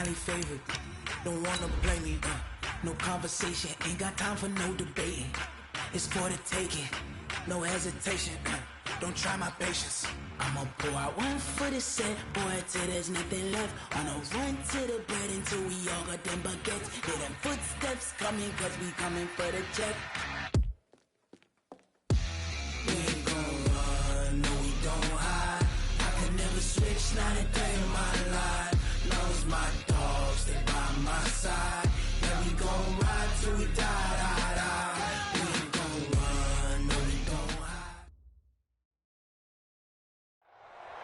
highly favored. Don't wanna blame me, no conversation. Ain't got time for no debating. It's for the taking, no hesitation. Don't try my patience. I'ma pour out one for the set, boy, till there's nothing left. On a run to the bread until we all got them baguettes. Hear them footsteps coming, cause we coming for the check. We ain't gon' run, no we don't hide. I can never switch, not a day in my life. Knows my dogs, they by my side. Yeah, we gon' ride till we die, die, die. We ain't gon' run, no we don't hide.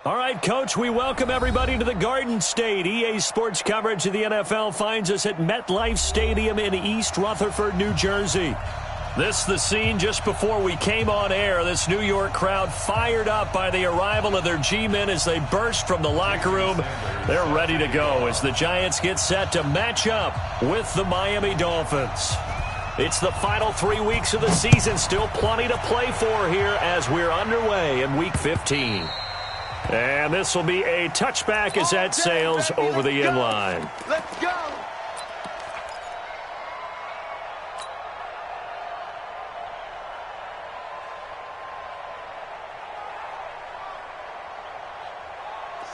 All right, Coach, we welcome everybody to the Garden State. EA Sports coverage of the NFL finds us at MetLife Stadium in East Rutherford, New Jersey. This is the scene just before we came on air. This New York crowd fired up by the arrival of their G-men as they burst from the locker room. They're ready to go as the Giants get set to match up with the Miami Dolphins. It's the final 3 weeks of the season. Still plenty to play for here as we're underway in Week 15. And this will be a touchback as that sails over the inline. Let's go.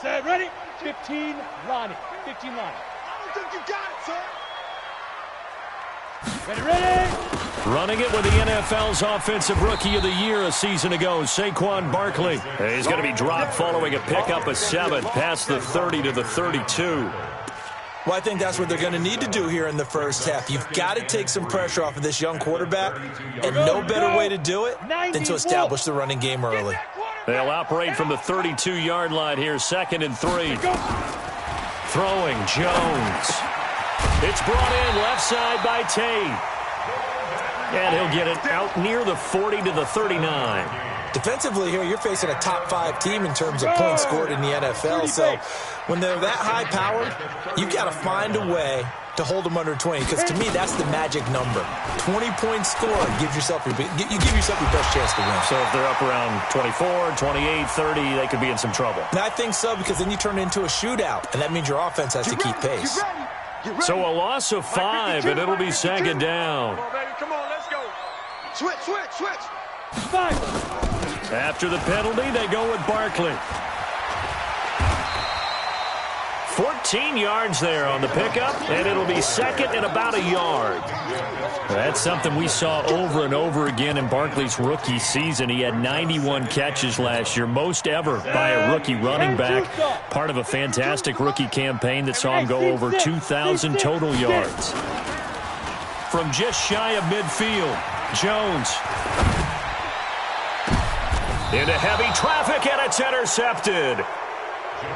Set, ready? 15, Lonnie. 15, Lonnie. I don't think you got it, sir. Ready, ready. Running it with the NFL's Offensive Rookie of the Year a season ago, Saquon Barkley. He's going to be dropped following a pickup of 7 past the 30 to the 32. Well, I think that's what they're going to need to do here in the first half. You've got to take some pressure off of this young quarterback, and no better way to do it than to establish the running game early. They'll operate from the 32-yard line here, 2nd and 3. Throwing, Jones. It's brought in left side by Tate. And he'll get it out near the 40 to the 39. Defensively here, you're facing a top-5 team in terms of points scored in the NFL. So when they're that high-powered, you've got to find a way to hold them under 20. Because to me, that's the magic number. 20 points scored gives yourself you give yourself your best chance to win. So if they're up around 24, 28, 30, they could be in some trouble. And I think so, because then you turn it into a shootout, and that means your offense has to keep pace. So a loss of 5, and it'll be 2nd down. Come on, baby. Come on, let's go. Switch, switch, switch. 5. After the penalty, they go with Barkley. 14 yards there on the pickup, and it'll be 2nd and about a yard. That's something we saw over and over again in Barkley's rookie season. He had 91 catches last year, most ever by a rookie running back, part of a fantastic rookie campaign that saw him go over 2,000 total yards. From just shy of midfield, Jones. Into heavy traffic, and it's intercepted.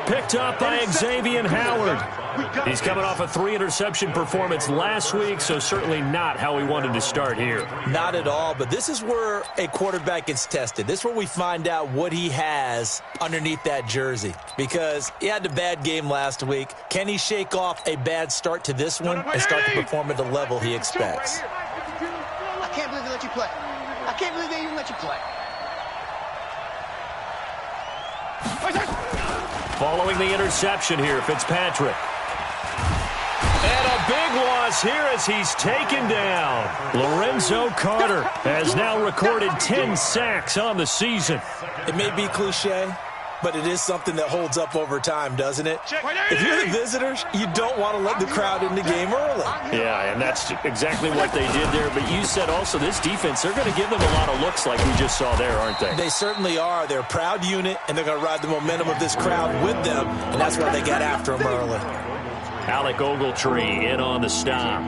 Picked up by Xavier Howard. He's coming off a 3-interception performance last week, so certainly not how we wanted to start here. Not at all, but this is where a quarterback gets tested. This is where we find out what he has underneath that jersey, because he had a bad game last week. Can he shake off a bad start to this one and start to perform at the level he expects? I can't believe they let you play. I can't believe they even let you play. Following the interception here, Fitzpatrick. And a big loss here as he's taken down. Lorenzo Carter has now recorded 10 sacks on the season. It may be cliche, but it is something that holds up over time, doesn't it? If you're the visitors, you don't want to let the crowd in the game early. Yeah, and that's exactly what they did there. But you said also this defense, they're going to give them a lot of looks like we just saw there, aren't they? They certainly are. They're a proud unit, and they're going to ride the momentum of this crowd with them, and that's why they got after them early. Alec Ogletree in on the stop.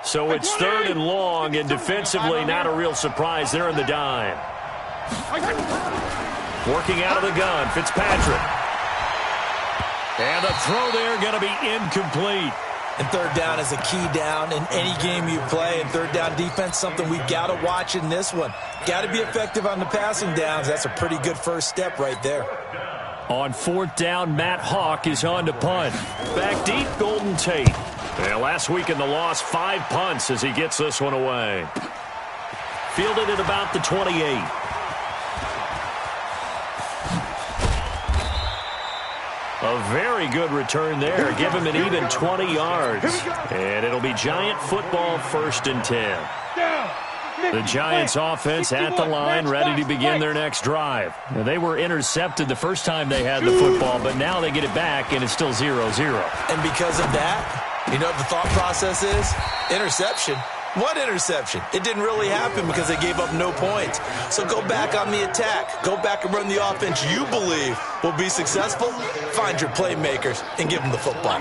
So it's 3rd and long, and defensively not a real surprise. They're in the dime. Working out of the gun, Fitzpatrick. And the throw there going to be incomplete. And 3rd down is a key down in any game you play. And 3rd down defense, something we've got to watch in this one. Got to be effective on the passing downs. That's a pretty good first step right there. On 4th down, Matt Hawk is on to punt. Back deep, Golden Tate. Yeah, last week in the loss, 5 punts as he gets this one away. Fielded at about the 28. A very good return there. Give him an even 20 yards. And it'll be Giant football, 1st and 10. The Giants offense at the line, ready to begin their next drive. Now, they were intercepted the first time they had the football, but now they get it back, and it's still 0-0. And because of that, you know what the thought process is? Interception. What interception? It didn't really happen because they gave up no points. So go back on the attack. Go back and run the offense you believe will be successful. Find your playmakers and give them the football.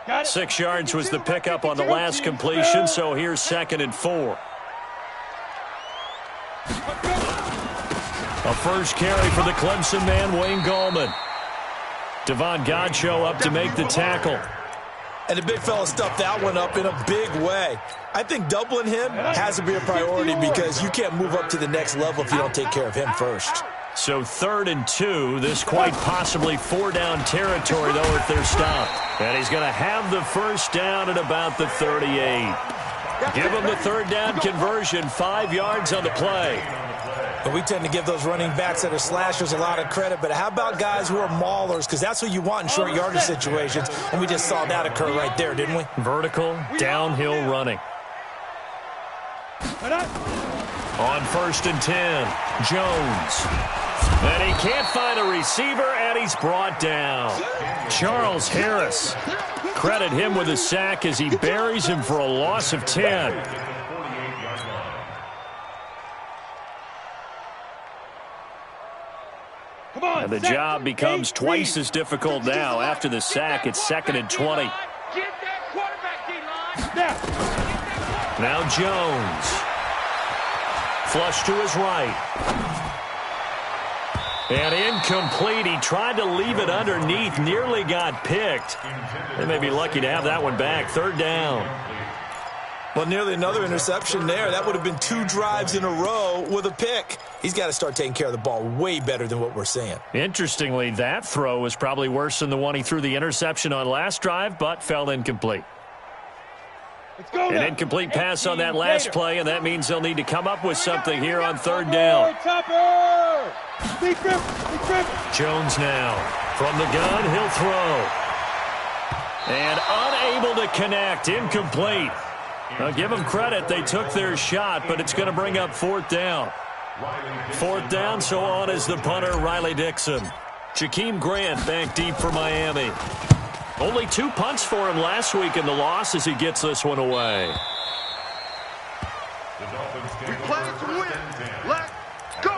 Got it. 6 yards was the pickup on the last completion, so here's 2nd and 4. A first carry for the Clemson man, Wayne Gallman. Devon Godchaux up to make the tackle. And the big fella stuffed that one up in a big way. I think doubling him has to be a priority because you can't move up to the next level if you don't take care of him first. So 3rd and 2. This quite possibly 4-down territory, though, if they're stopped. And he's going to have the first down at about the 38. Give him the 3rd down conversion, 5 yards on the play. But we tend to give those running backs that are slashers a lot of credit. But how about guys who are maulers? Because that's what you want in short yardage situations. And we just saw that occur right there, didn't we? Vertical, downhill running. On 1st and 10, Jones. And he can't find a receiver, and he's brought down. Charles Harris. Credit him with a sack as he buries him for a loss of 10. And the job becomes twice as difficult now. After the sack, it's 2nd and 20. Now Jones. Flush to his right. And incomplete. He tried to leave it underneath. Nearly got picked. They may be lucky to have that one back. 3rd down. Well, nearly another interception there. That would have been 2 drives in a row with a pick. He's got to start taking care of the ball way better than what we're seeing. Interestingly, that throw was probably worse than the one he threw the interception on last drive, but fell incomplete. An incomplete pass on that last play, and that means they'll need to come up with something here on 3rd down. Jones now. From the gun, he'll throw. And unable to connect. Incomplete. Now, give them credit. They took their shot, but it's going to bring up 4th down. 4th down, so on is the punter, Riley Dixon. Jakeem Grant back deep for Miami. Only 2 punts for him last week in the loss as he gets this one away. We play to win. Let's go.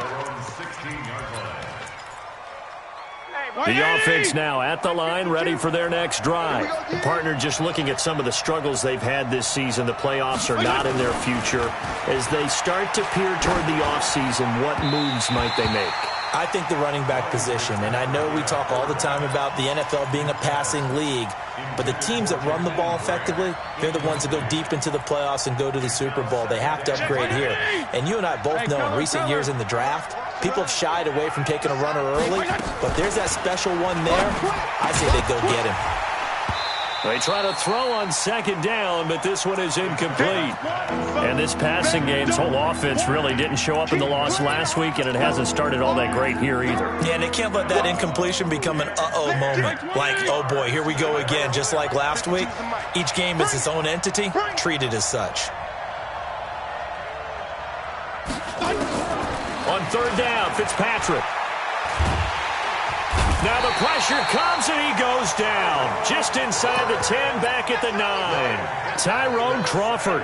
The offense now at the line, ready for their next drive. The partner just looking at some of the struggles they've had this season. The playoffs are not in their future. As they start to peer toward the offseason, what moves might they make? I think the running back position, and I know we talk all the time about the NFL being a passing league, but the teams that run the ball effectively, they're the ones that go deep into the playoffs and go to the Super Bowl. They have to upgrade here. And you and I both know in recent years in the draft, people have shied away from taking a runner early, but there's that special one there. I say they go get him. They try to throw on 2nd down, but this one is incomplete. And this passing game's whole offense really didn't show up in the loss last week, and it hasn't started all that great here either. Yeah, and they can't let that incompletion become an uh-oh moment. Like, oh boy, here we go again, just like last week. Each game is its own entity, treated as such. On 3rd down, Fitzpatrick. Now the pressure comes and he goes down. Just inside the 10, back at the 9. Tyrone Crawford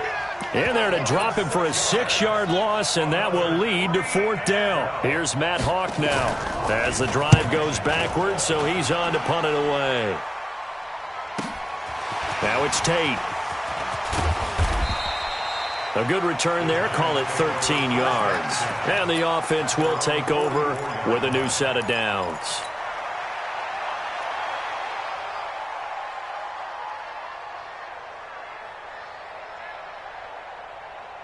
in there to drop him for a 6-yard loss, and that will lead to 4th down. Here's Matt Hawk now as the drive goes backwards, so he's on to punt it away. Now it's Tate. A good return there, call it 13 yards. And the offense will take over with a new set of downs.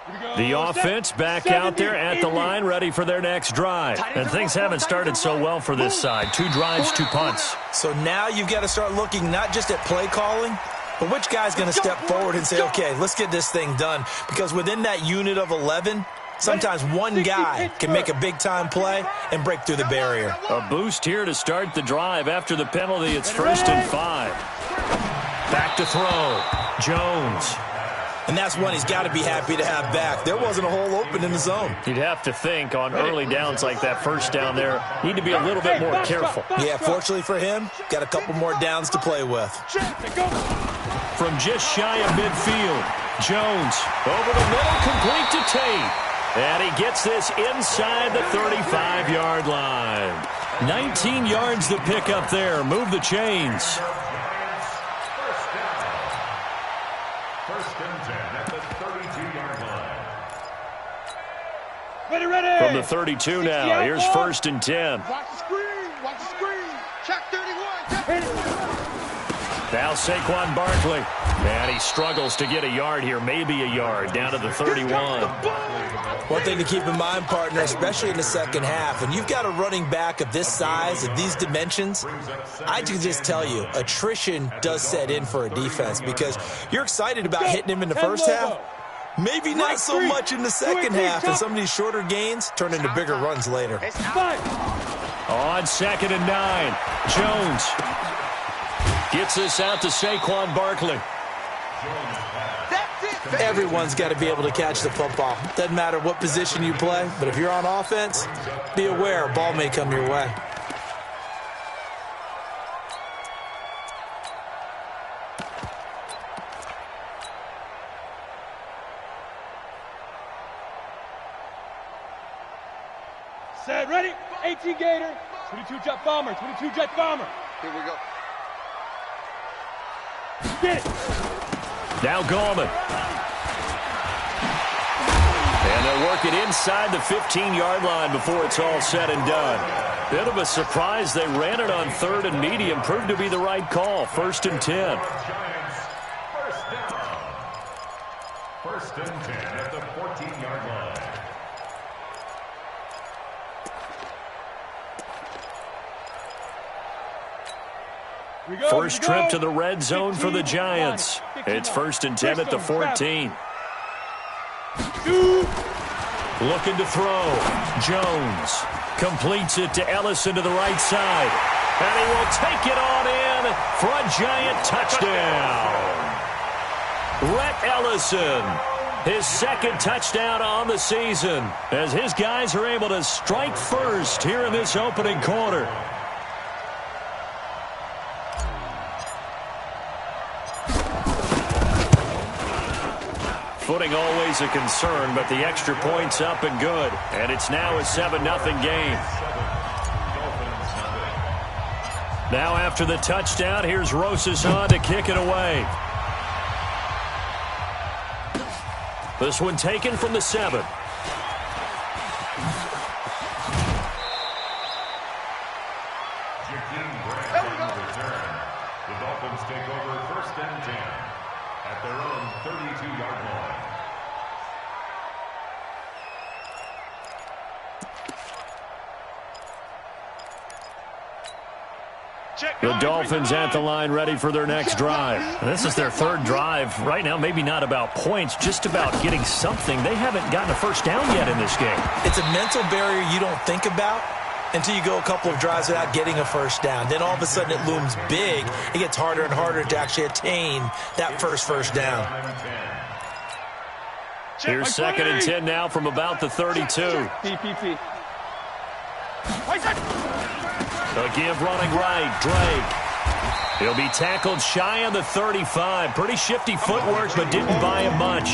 Here we go. The offense back out there at the line, ready for their next drive. And things haven't started so well for this side. 2 drives, 2 punts. So now you've got to start looking not just at play calling, but which guy's going to step forward and say, okay, let's get this thing done. Because within that unit of 11, sometimes one guy can make a big-time play and break through the barrier. A boost here to start the drive. After the penalty, it's 1st and 5. Back to throw. Jones. And that's one he's got to be happy to have back. There wasn't a hole open in the zone. You'd have to think on early downs like that first down there, need to be a little bit more careful. Yeah, fortunately for him, got a couple more downs to play with. From just shy of midfield, Jones over the middle, complete to Tate. And he gets this inside the 35-yard line. 19 yards to pick up there. Move the chains. From the 32 now, here's 1st and 10. Watch the screen. Watch the screen. Check 31. Now Saquon Barkley. And he struggles to get a yard here, maybe a yard, down to the 31. One thing to keep in mind, partner, especially in the second half, when you've got a running back of this size, of these dimensions, I can just tell you, attrition does set in for a defense because you're excited about hitting him in the first half. Maybe not so much in the second half, and some of these shorter gains turn into bigger runs later. On 2nd and 9, Jones gets this out to Saquon Barkley. Everyone's got to be able to catch the football. Doesn't matter what position you play, but if you're on offense, be aware a ball may come your way. Set, ready, 18 Gator, 22 jet bomber, 22 jet bomber. Here we go. Get it. Now Gallman. And they'll work it inside the 15-yard line before it's all said and done. Bit of a surprise. They ran it on 3rd and medium. Proved to be the right call. 1st and 10. First and 10 at the 14-yard line. First trip to the red zone for the Giants. It's 1st and 10 at the 14. Looking to throw. Jones completes it to Ellison to the right side. And he will take it on in for a Giant touchdown. Rhett Ellison, his 2nd touchdown on the season, as his guys are able to strike first here in this opening quarter. Footing always a concern, but the extra point's up and good. And it's now a 7-0 game. Now after the touchdown, here's Rosas on to kick it away. This one taken from the 7. The Dolphins take over 1st and 10 at their own 32-yard line. The Dolphins at the line ready for their next drive. This is their 3rd drive. Right now, maybe not about points, just about getting something. They haven't gotten a first down yet in this game. It's a mental barrier you don't think about until you go a couple of drives without getting a first down. Then all of a sudden it looms big. It gets harder and harder to actually attain that first down. Here's 2nd and 10 now from about the 32. PPP. A give running right, Drake. He'll be tackled shy of the 35. Pretty shifty footwork, but didn't buy him much.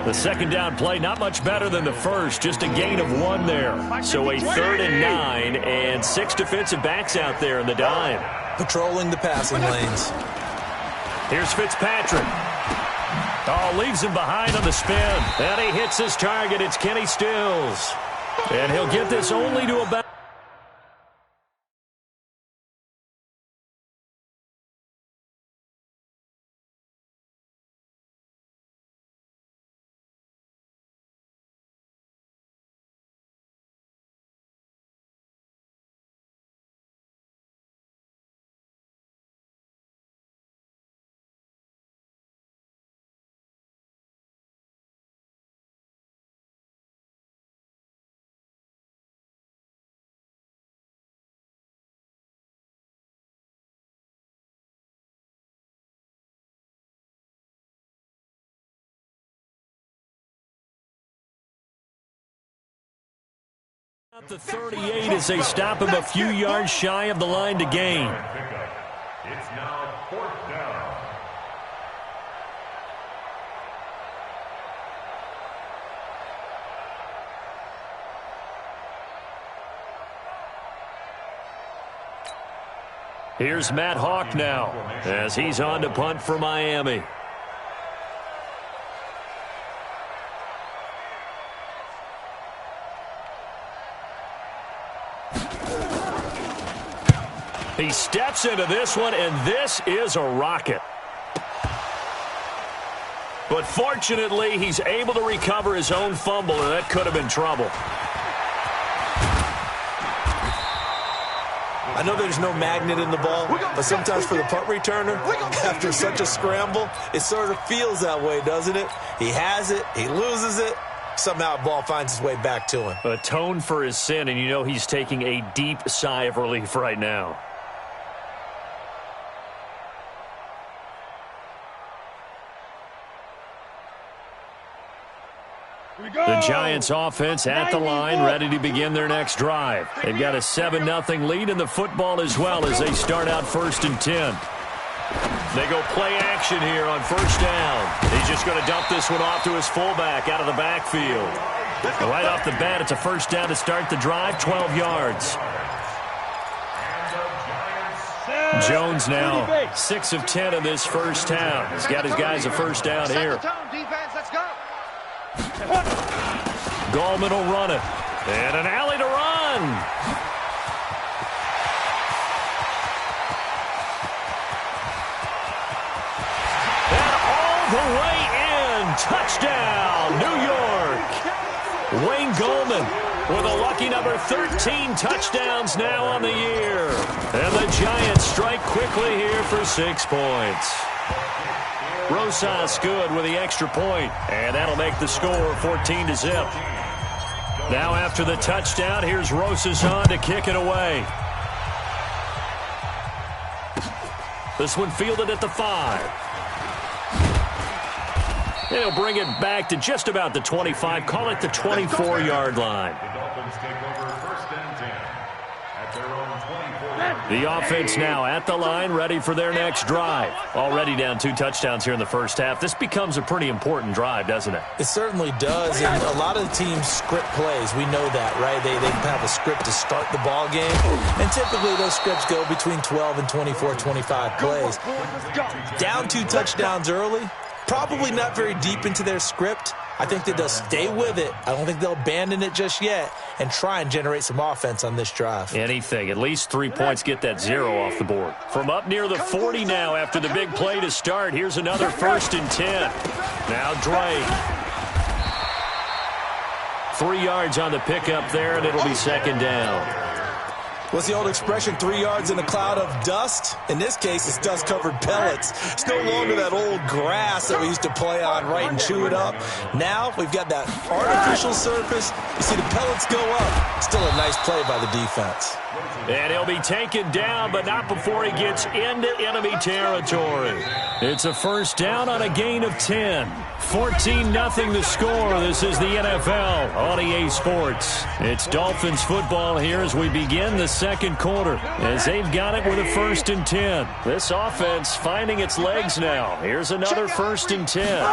The 2nd down play, not much better than the first, just a gain of 1 there. So a 3rd and 9, and 6 defensive backs out there in the dime. Patrolling the passing lanes. Here's Fitzpatrick. Oh, leaves him behind on the spin. And he hits his target. It's Kenny Stills. And he'll get this only to about The 38 as they stop him a few yards shy of the line to gain. It's now 4th down. Here's Matt Hawk now as he's on to punt for Miami. He steps into this one, and this is a rocket. But fortunately, he's able to recover his own fumble, and that could have been trouble. I know there's no magnet in the ball, but sometimes for the punt returner, after such a scramble, it sort of feels that way, doesn't it? He has it, he loses it, somehow the ball finds its way back to him. Atone for his sin, and you know he's taking a deep sigh of relief right now. The Giants offense at the line, ready to begin their next drive. They've got a 7-0 lead in the football as well as they start out 1st and 10. They go play action here on 1st down. He's just going to dump this one off to his fullback out of the backfield. Right off the bat, it's a 1st down to start the drive, 12 yards. Jones now 6 of 10 in this 1st half. He's got his guys a 1st down here. Gallman will run it. And an alley to run. And all the way in. Touchdown, New York. Wayne Gallman with a lucky number 13 touchdowns now on the year. And the Giants strike quickly here for 6 points. Rosas good with the extra point, and that'll make the score 14-0. Now after the touchdown, here's Rosas on to kick it away. This one fielded at the 5. And he'll bring it back to just about the 25, call it the 24-yard line. The Dolphins take over 1st and 10 at their own 24. The offense now at the line, ready for their next drive. Already down 2 touchdowns here in the 1st half. This becomes a pretty important drive, doesn't it? It certainly does, and a lot of the teams script plays. We know that, right? They have a script to start the ball game, and typically those scripts go between 12 and 24, 25 plays. Down 2 touchdowns early, probably not very deep into their script. I think that they'll stay with it. I don't think they'll abandon it just yet and try and generate some offense on this drive. Anything. At least 3 points, get that 0 off the board. From up near the 40 now after the big play to start. Here's another 1st and 10. Now Drake. 3 yards on the pickup there, and it'll be 2nd down. What's the old expression, 3 yards in a cloud of dust? In this case, it's dust-covered pellets. It's no longer that old grass that we used to play on, right, and chew it up. Now we've got that artificial surface. You see the pellets go up. Still a nice play by the defense. And he'll be taken down, but not before he gets into enemy territory. It's a 1st down on a gain of 10. 14-0 the score. This is the NFL on EA Sports. It's Dolphins football here as we begin the 2nd quarter, as they've got it with a 1st and 10. This offense finding its legs now. Here's another 1st and 10.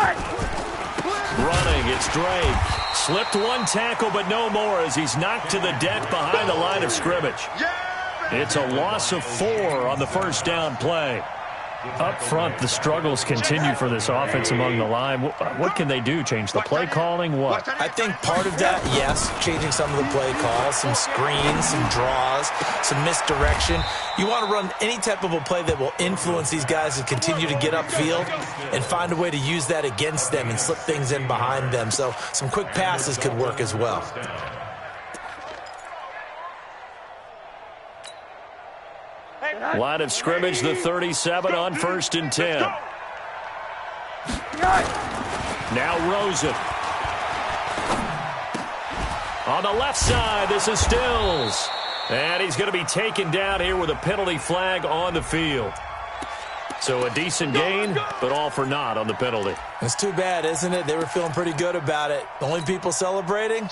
Running, it's Drake. Slipped 1 tackle, but no more as he's knocked to the deck behind the line of scrimmage. It's a loss of 4 on the 1st down play. Up front, the struggles continue for this offense among the line. What can they do? Change the play calling? What? I think part of that, yes, changing some of the play calls, some screens, some draws, some misdirection. You want to run any type of a play that will influence these guys to continue to get upfield and find a way to use that against them and slip things in behind them. So some quick passes could work as well. Line of scrimmage, the 37 on 1st and 10. Now Rosen. On the left side, this is Stills. And he's going to be taken down here with a penalty flag on the field. So a decent gain, but all for naught on the penalty. It's too bad, isn't it? They were feeling pretty good about it. The only people celebrating,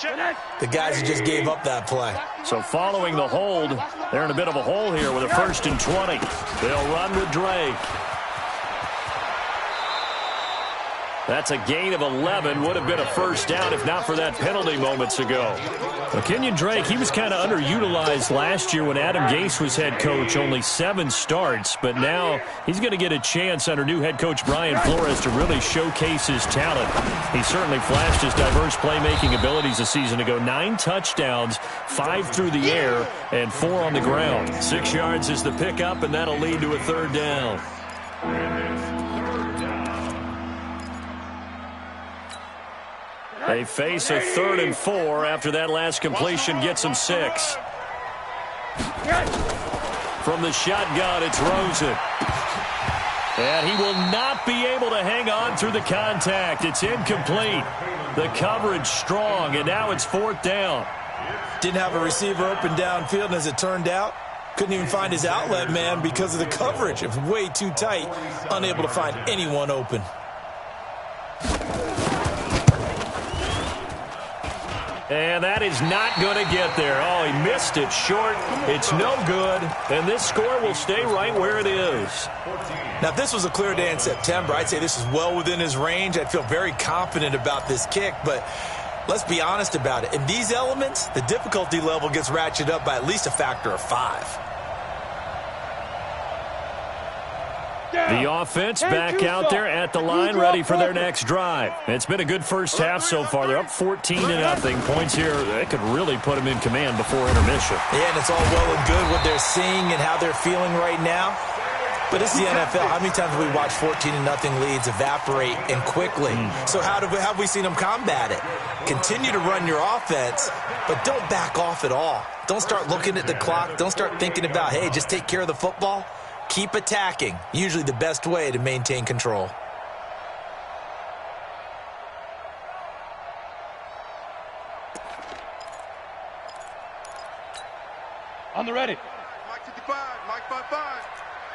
the guys who just gave up that play. So following the hold, they're in a bit of a hole here with a 1st and 20. They'll run with Drake. That's a gain of 11. Would have been a first down if not for that penalty moments ago. Well, Kenyon Drake, he was kind of underutilized last year when Adam Gase was head coach. Only 7 starts, but now he's going to get a chance under new head coach Brian Flores to really showcase his talent. He certainly flashed his diverse playmaking abilities a season ago. 9 touchdowns, 5 through the air, and 4 on the ground. 6 yards is the pickup, and that'll lead to a 3rd down. They face a 3rd and 4 after that last completion gets them 6. From the shotgun, it's Rosen. And he will not be able to hang on through the contact. It's incomplete. The coverage strong, and now it's 4th down. Didn't have a receiver open downfield, and as it turned out, couldn't even find his outlet man because of the coverage. It was way too tight, unable to find anyone open. And that is not going to get there. Oh, he missed it short. It's no good. And this score will stay right where it is. Now, if this was a clear day in September, I'd say this is well within his range. I'd feel very confident about this kick. But let's be honest about it. In these elements, the difficulty level gets ratcheted up by at least a factor of 5. The offense back out there at the line, ready for their next drive. It's been a good first half so far. They're up 14-0. Points here, they could really put them in command before intermission. Yeah, and it's all well and good what they're seeing and how they're feeling right now. But it's the NFL. How many times have we watched 14-0 leads evaporate and quickly? So how have we seen them combat it? Continue to run your offense, but don't back off at all. Don't start looking at the clock. Don't start thinking about, hey, just take care of the football. Keep attacking. Usually the best way to maintain control. On the ready. Mike 55, Mike 55.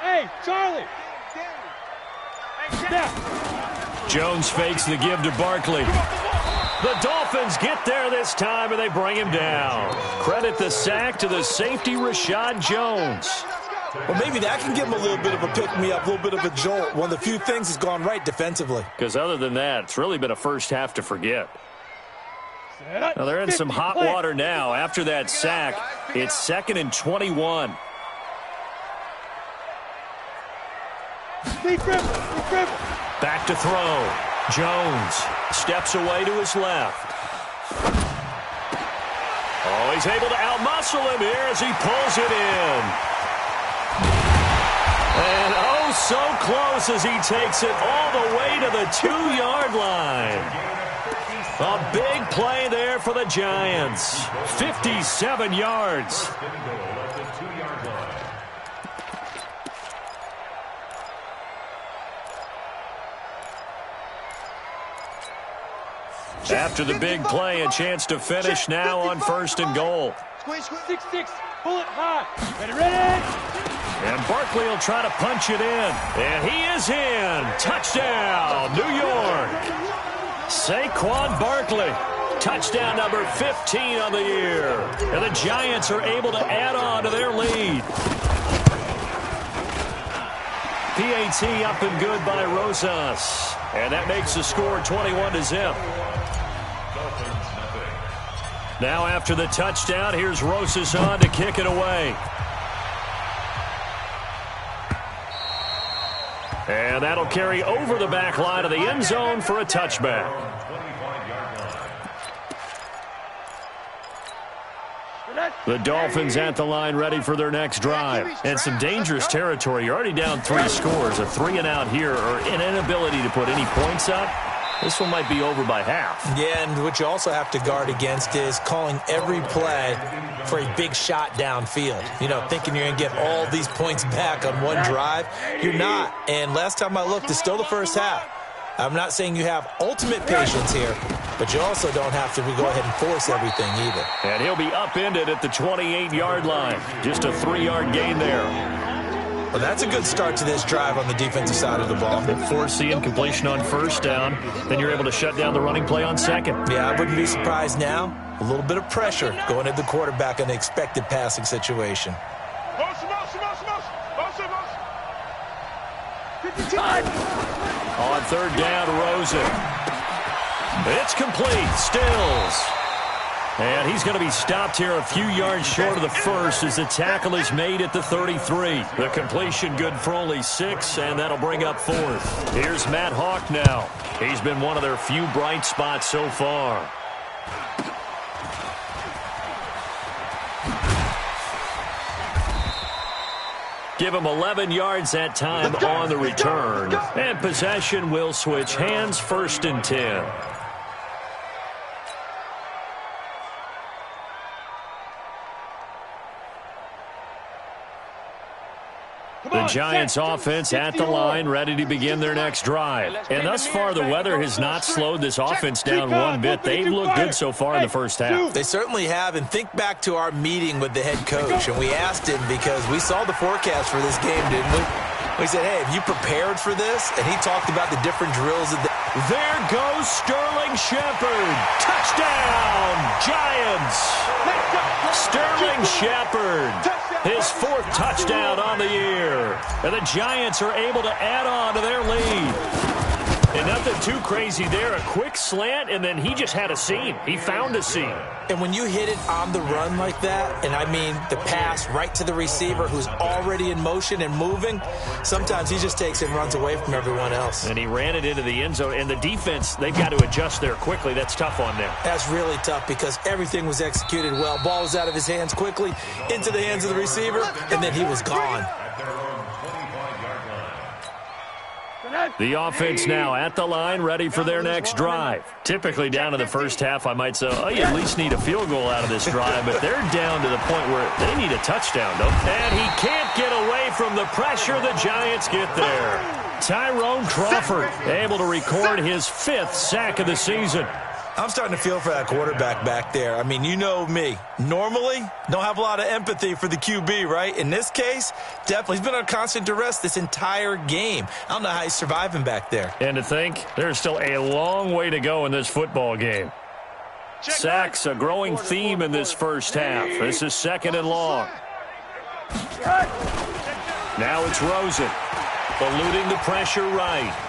Hey, Charlie. Hey, snap. Jones fakes the give to Barkley. The Dolphins get there this time, and they bring him down. Credit the sack to the safety, Rashad Jones. Well, maybe that can give him a little bit of a pick-me-up, a little bit of a jolt. One of the few things that's gone right defensively. Because other than that, it's really been a first half to forget. Now they're in some hot water now. After that sack, it's 2nd and 21. Back to throw. Jones steps away to his left. Oh, he's able to outmuscle him here as he pulls it in. And oh, so close as he takes it all the way to the 2-yard line. A big play there for the Giants. 57 yards. After the big play, a chance to finish now on 1st and goal. 6-6, pull it high. Ready? And Barkley will try to punch it in. And he is in. Touchdown, New York. Saquon Barkley. Touchdown number 15 on the year. And the Giants are able to add on to their lead. PAT up and good by Rosas. And that makes the score 21-0. Now after the touchdown, here's Rosas on to kick it away. And that'll carry over the back line of the end zone for a touchback. The Dolphins at the line ready for their next drive. And some dangerous territory. You're already down 3 scores. A 3-and-out here or an inability to put any points up. This one might be over by half. Yeah, and what you also have to guard against is calling every play for a big shot downfield. You know, thinking you're going to get all these points back on one drive. You're not. And last time I looked, it's still the first half. I'm not saying you have ultimate patience here, but you also don't have to go ahead and force everything either. And he'll be upended at the 28-yard line. Just a 3-yard gain there. Well, that's a good start to this drive on the defensive side of the ball. Force the incompletion on first down. Then you're able to shut down the running play on second. Yeah, I wouldn't be surprised now. A little bit of pressure going at the quarterback in the expected passing situation. On third down, Rosen. It's complete. Stills. And he's going to be stopped here a few yards short of the first as the tackle is made at the 33. The completion good for only 6, and that'll bring up fourth. Here's Matt Hawk now. He's been one of their few bright spots so far. Give him 11 yards that time on the return. And possession will switch hands, 1st and 10. The Giants offense at the line, ready to begin their next drive. And thus far, the weather has not slowed this offense down one bit. They've looked good so far in the first half. They certainly have. And think back to our meeting with the head coach. And we asked him because we saw the forecast for this game, didn't we? We said, hey, have you prepared for this? And he talked about the different drills. There goes Sterling Shepard. Touchdown, Giants. Sterling Shepard. His 4th touchdown on the year. And the Giants are able to add on to their lead. And nothing too crazy there. A quick slant, and then he just had a seam. He found a seam. And when you hit it on the run like that, and I mean the pass right to the receiver who's already in motion and moving, sometimes he just takes it and runs away from everyone else. And he ran it into the end zone. And the defense, they've got to adjust there quickly. That's tough on them. That's really tough because everything was executed well. Ball was out of his hands quickly, into the hands of the receiver, and then he was gone. The offense now at the line, ready for their next drive. Typically down in the first half, I might say, oh, you at least need a field goal out of this drive, but they're down to the point where they need a touchdown, don't they? And he can't get away from the pressure. The Giants get there. Tyrone Crawford able to record his 5th sack of the season. I'm starting to feel for that quarterback back there. I mean, you know me. Normally, don't have a lot of empathy for the QB, right? In this case, definitely. He's been on constant duress this entire game. I don't know how he's surviving back there. And to think, there's still a long way to go in this football game. Sacks, a growing theme in this first half. This is 2nd and long. Now it's Rosen. Eluding the pressure right.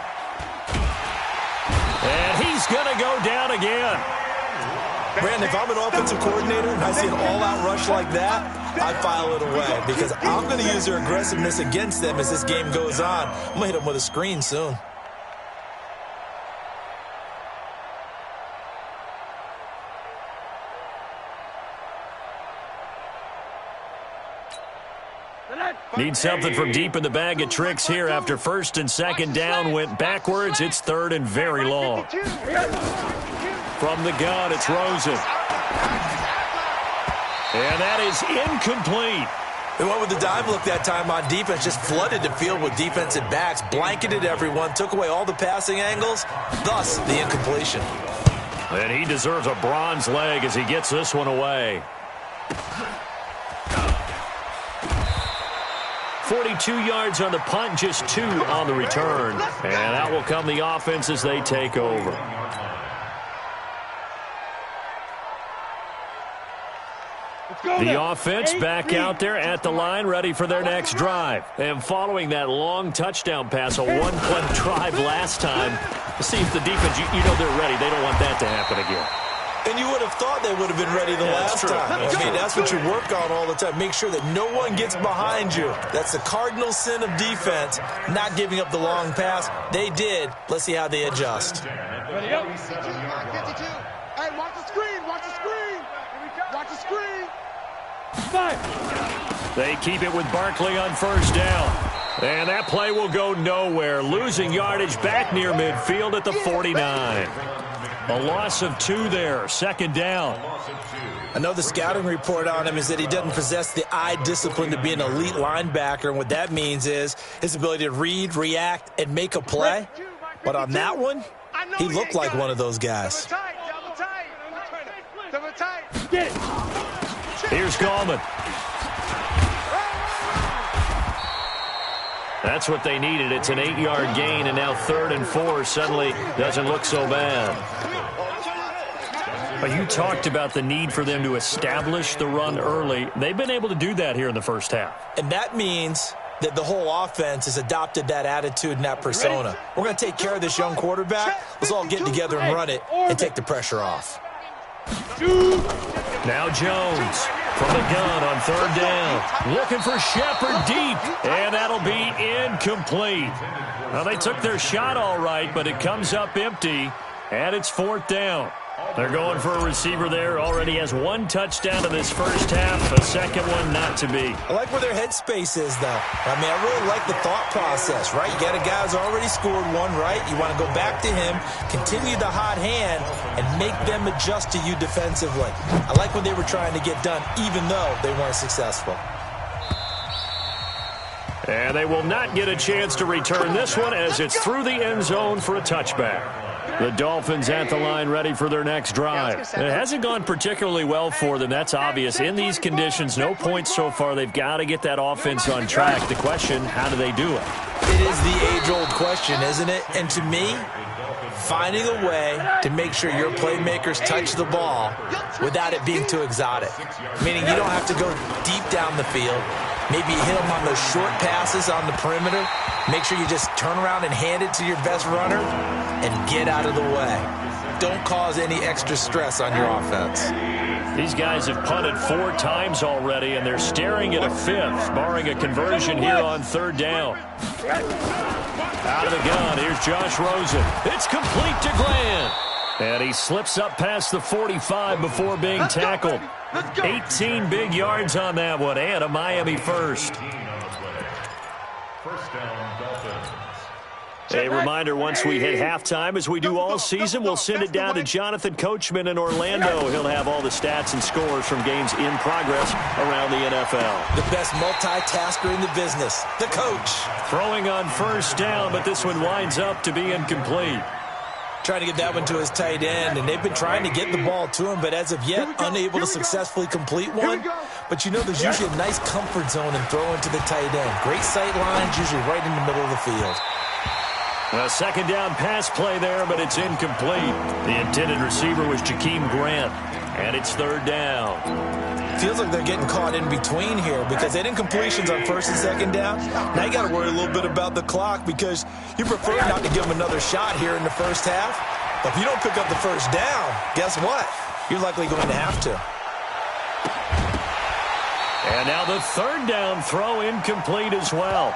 And he's going to go down again. Brandon, if I'm an offensive coordinator and I see an all-out rush like that, I file it away because I'm going to use their aggressiveness against them as this game goes on. I'm going to hit them with a screen soon. Need something from deep in the bag of tricks here after 1st and 2nd down went backwards. It's 3rd and very long. From the gun, it's Rosen. And that is incomplete. They went with the dive look that time on defense, just flooded the field with defensive backs, blanketed everyone, took away all the passing angles, thus the incompletion. And he deserves a bronze leg as he gets this one away. 42 yards on the punt, just 2 on the return. And out will come the offense as they take over. The offense back out there at the line, ready for their next drive. And following that long touchdown pass, a one-play drive last time, let's see if the defense, you know they're ready. They don't want that to happen again. And you would have thought they would have been ready the last time. I mean, that's what you work on all the time. Make sure that no one gets behind you. That's the cardinal sin of defense, not giving up the long pass. They did. Let's see how they adjust. Ready up. 52. Hey, watch the screen. Watch the screen. Watch the screen. 5. They keep it with Barkley on 1st down. And that play will go nowhere. Losing yardage back near midfield at the 49. A loss of 2 there, 2nd down. I know the scouting report on him is that he doesn't possess the eye discipline to be an elite linebacker, and what that means is his ability to read, react, and make a play. But on that one, he looked like one of those guys. Here's Gallman. That's what they needed. It's an 8-yard gain, and now 3rd and 4 suddenly doesn't look so bad. But you talked about the need for them to establish the run early. They've been able to do that here in the first half. And that means that the whole offense has adopted that attitude and that persona. We're going to take care of this young quarterback. Let's all get together and run it and take the pressure off. Now Jones from the gun on 3rd down. Looking for Shepard deep, and that'll be incomplete. Well, they took their shot all right, but it comes up empty, and it's 4th down. They're going for a receiver there. Already has 1 touchdown in this first half. A second one not to be. I like where their headspace is, though. I mean, I really like the thought process, right? You got a guy who's already scored 1, right? You want to go back to him, continue the hot hand, and make them adjust to you defensively. I like what they were trying to get done, even though they weren't successful. And they will not get a chance to return this one as it's through the end zone for a touchback. The Dolphins at the line ready for their next drive. It hasn't gone particularly well for them. That's obvious. In these conditions, no points so far. They've got to get that offense on track. The question, how do they do it? It is the age-old question, isn't it? And to me, finding a way to make sure your playmakers touch the ball without it being too exotic. Meaning you don't have to go deep down the field. Maybe you hit them on those short passes on the perimeter. Make sure you just turn around and hand it to your best runner and get out of the way. Don't cause any extra stress on your offense. These guys have punted 4 times already, and they're staring at a 5th, barring a conversion here on 3rd down. Out of the gun, here's Josh Rosen. It's complete to Glenn. And he slips up past the 45 before being tackled. 18 big yards on that one, and a Miami first. A reminder, once we hit halftime, as we do all season, we'll send it down to Jonathan Coachman in Orlando. He'll have all the stats and scores from games in progress around the NFL. The best multitasker in the business, the coach. Throwing on 1st down, but this one winds up to be incomplete. Trying to get that one to his tight end, and they've been trying to get the ball to him, but as of yet, unable to successfully complete one. But you know there's usually a nice comfort zone in throwing to the tight end. Great sight lines, usually right in the middle of the field. A 2nd down pass play there, but it's incomplete. The intended receiver was Jakeem Grant, and it's 3rd down. Feels like they're getting caught in between here because they didn't incompletions on 1st and 2nd down. Now you got to worry a little bit about the clock because you prefer not to give them another shot here in the first half. But if you don't pick up the 1st down, guess what? You're likely going to have to. And now the 3rd down throw incomplete as well.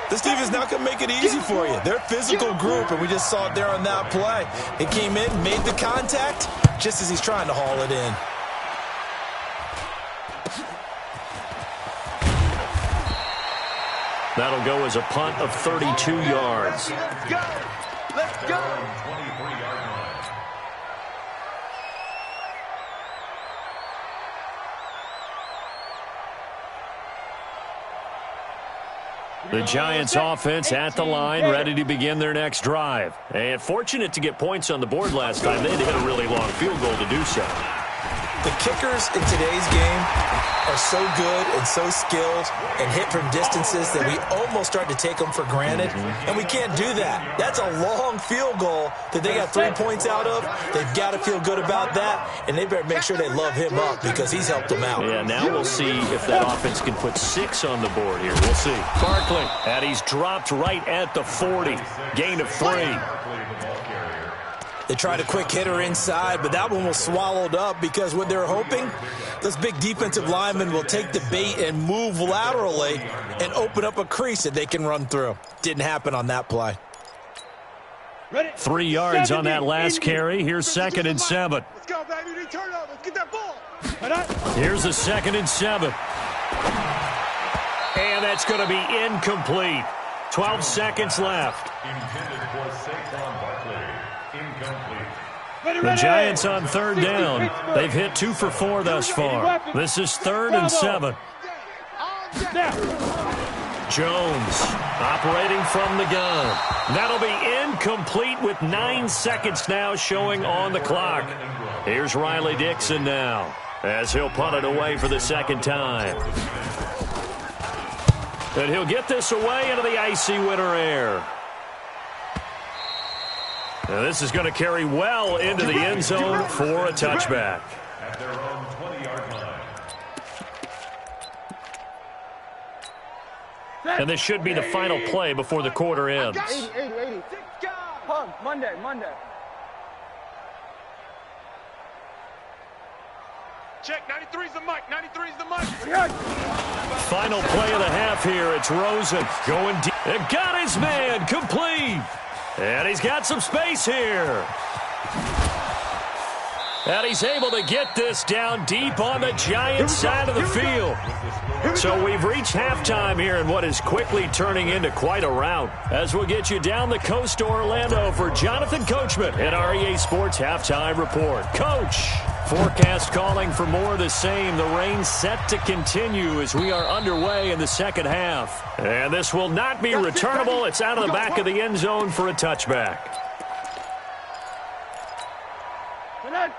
This team is not going to make it easy for you. They're a physical group, and we just saw it there on that play. It came in, made the contact, just as he's trying to haul it in. That'll go as a punt of 32 yards. Let's go! Let's go! The Giants offense at the line, ready to begin their next drive. And fortunate to get points on the board last time. They had to hit a really long field goal to do so. The kickers in today's game are so good and so skilled and hit from distances that we almost start to take them for granted, and we can't do that. That's a long field goal that they got 3 points out of. They've got to feel good about that, and they better make sure they love him up because he's helped them out. Yeah, now we'll see if that offense can put 6 on the board here. We'll see. Barkley, and he's dropped right at the 40. Gain of 3. They tried a quick hitter inside, but that one was swallowed up because what they're hoping, those big defensive linemen will take the bait and move laterally and open up a crease that they can run through. Didn't happen on that play. 3 yards on that last carry. Here's 2nd and 7. Let's go, baby. Return up. Let's get that ball. Here's a 2nd and 7. And that's going to be incomplete. 12 seconds left. Intended for Saquon Barkley. Incomplete. The Giants on 3rd down. They've hit 2 for 4 thus far. This is 3rd and 7. Jones operating from the gun. That'll be incomplete with 9 seconds now showing on the clock. Here's Riley Dixon now as he'll punt it away for the 2nd time. And he'll get this away into the icy winter air. Now this is going to carry well into the end zone for a touchback. At their own 20-yard line. And this should be the final play before the quarter ends. 80. Pump, Monday. Check, 93's the mic, 93's the mic. Final play of the half here. It's Rosen going deep. And got his man complete. And he's got some space here. And he's able to get this down deep on the Giants side of the field. So we've reached halftime here in what is quickly turning into quite a rout. As we'll get you down the coast to Orlando for Jonathan Coachman at our EA Sports Halftime Report. Coach, forecast calling for more of the same. The rain set to continue as we are underway in the second half. And this will not be returnable. It's out of the back of the end zone for a touchback.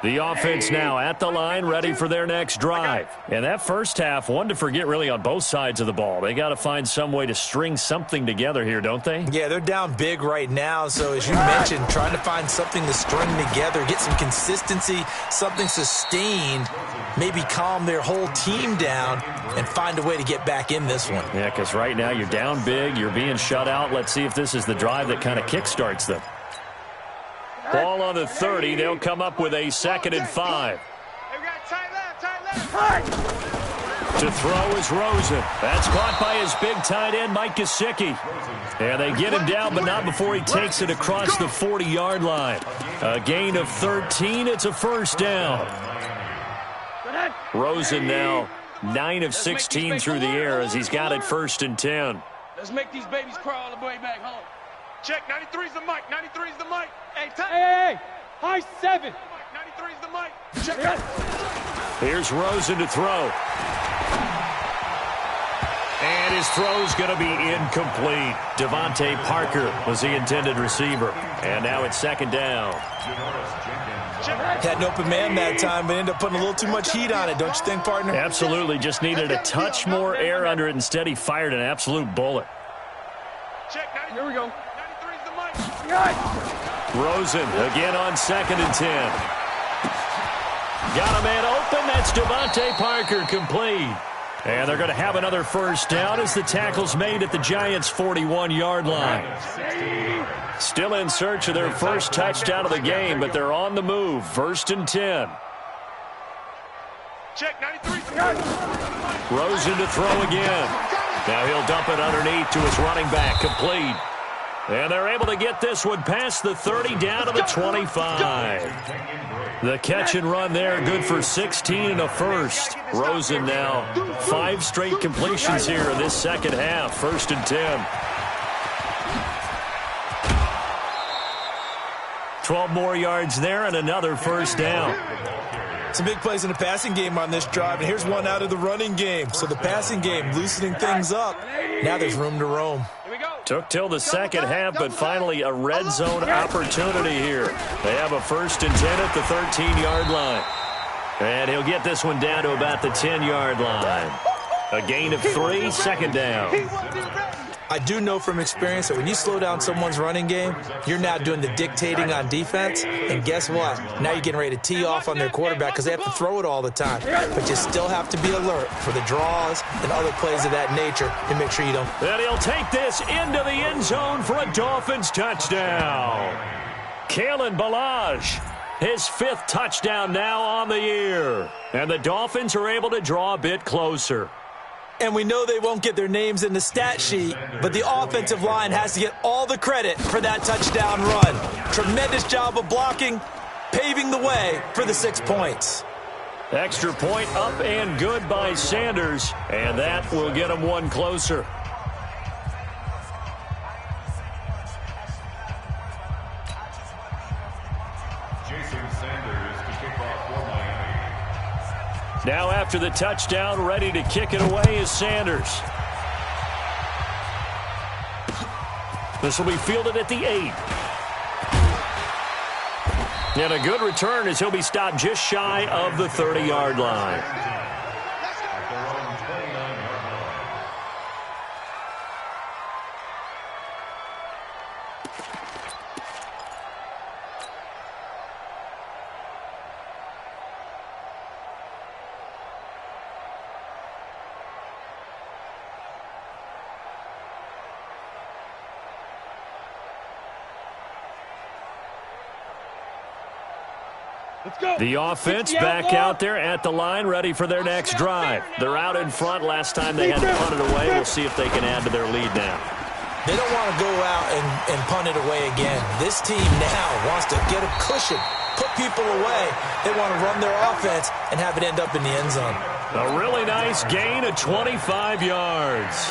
The offense now at the line, ready for their next drive. And that first half, one to forget really on both sides of the ball. They got to find some way to string something together here, don't they? Yeah, they're down big right now. So as you mentioned, trying to find something to string together, get some consistency, something sustained, maybe calm their whole team down and find a way to get back in this one. Yeah, because right now you're down big, you're being shut out. Let's see if this is the drive that kind of kickstarts them. Ball on the 30. They'll come up with a 2nd and 5. Tight left. To throw is Rosen. That's caught by his big tight end, Mike Gesicki. And they get him down, but not before he takes it across the 40-yard line. A gain of 13. It's a first down. Rosen now 9 of 16 through the air as he's got it 1st and 10. Let's make these babies crawl all the way back home. Check, 93's the mic, 93's the mic. Hey, high 7. 93's the mic. Check it. Here's Rosen to throw. And his throw's going to be incomplete. Devontae Parker was the intended receiver. And now it's 2nd down. Had an open man that time, but ended up putting a little too much heat on it, don't you think, partner? Absolutely. Just needed a touch more air under it. Instead, he fired an absolute bullet. Check, here we go. 93's the mic. Rosen again on 2nd and 10. Got a man open. That's Devontae Parker complete. And they're going to have another first down as the tackle's made at the Giants' 41-yard line. Still in search of their first touchdown of the game, but they're on the move. 1st and 10. Check, 93. Rosen to throw again. Now he'll dump it underneath to his running back, complete. And they're able to get this one past the 30 down to the 25. The catch and run there, good for 16 and a first. Rosen now 5 straight completions here in this second half. 1st and 10. 12 more yards there and another first down. Some big plays in the passing game on this drive, and here's one out of the running game. So the passing game loosening things up. Now there's room to roam. Took till the second half, but finally a red zone opportunity here. They have a 1st and 10 at the 13-yard line. And he'll get this one down to about the 10-yard line. A gain of 3, 2nd down. I do know from experience that when you slow down someone's running game, you're now doing the dictating on defense. And guess what? Now you're getting ready to tee off on their quarterback because they have to throw it all the time. But you still have to be alert for the draws and other plays of that nature to make sure you don't. And he'll take this into the end zone for a Dolphins touchdown. Kalen Ballage, his 5th touchdown now on the year. And the Dolphins are able to draw a bit closer. And we know they won't get their names in the stat sheet, but the offensive line has to get all the credit for that touchdown run. Tremendous job of blocking, paving the way for the 6 points. Extra point up and good by Sanders, and that will get them one closer. Now after the touchdown, ready to kick it away is Sanders. This will be fielded at the 8. And a good return as he'll be stopped just shy of the 30-yard line. The offense back out there at the line, ready for their next drive. They're out in front. Last time they had to punt it away. We'll see if they can add to their lead now. They don't want to go out and punt it away again. This team now wants to get a cushion, put people away. They want to run their offense and have it end up in the end zone. A really nice gain of 25 yards.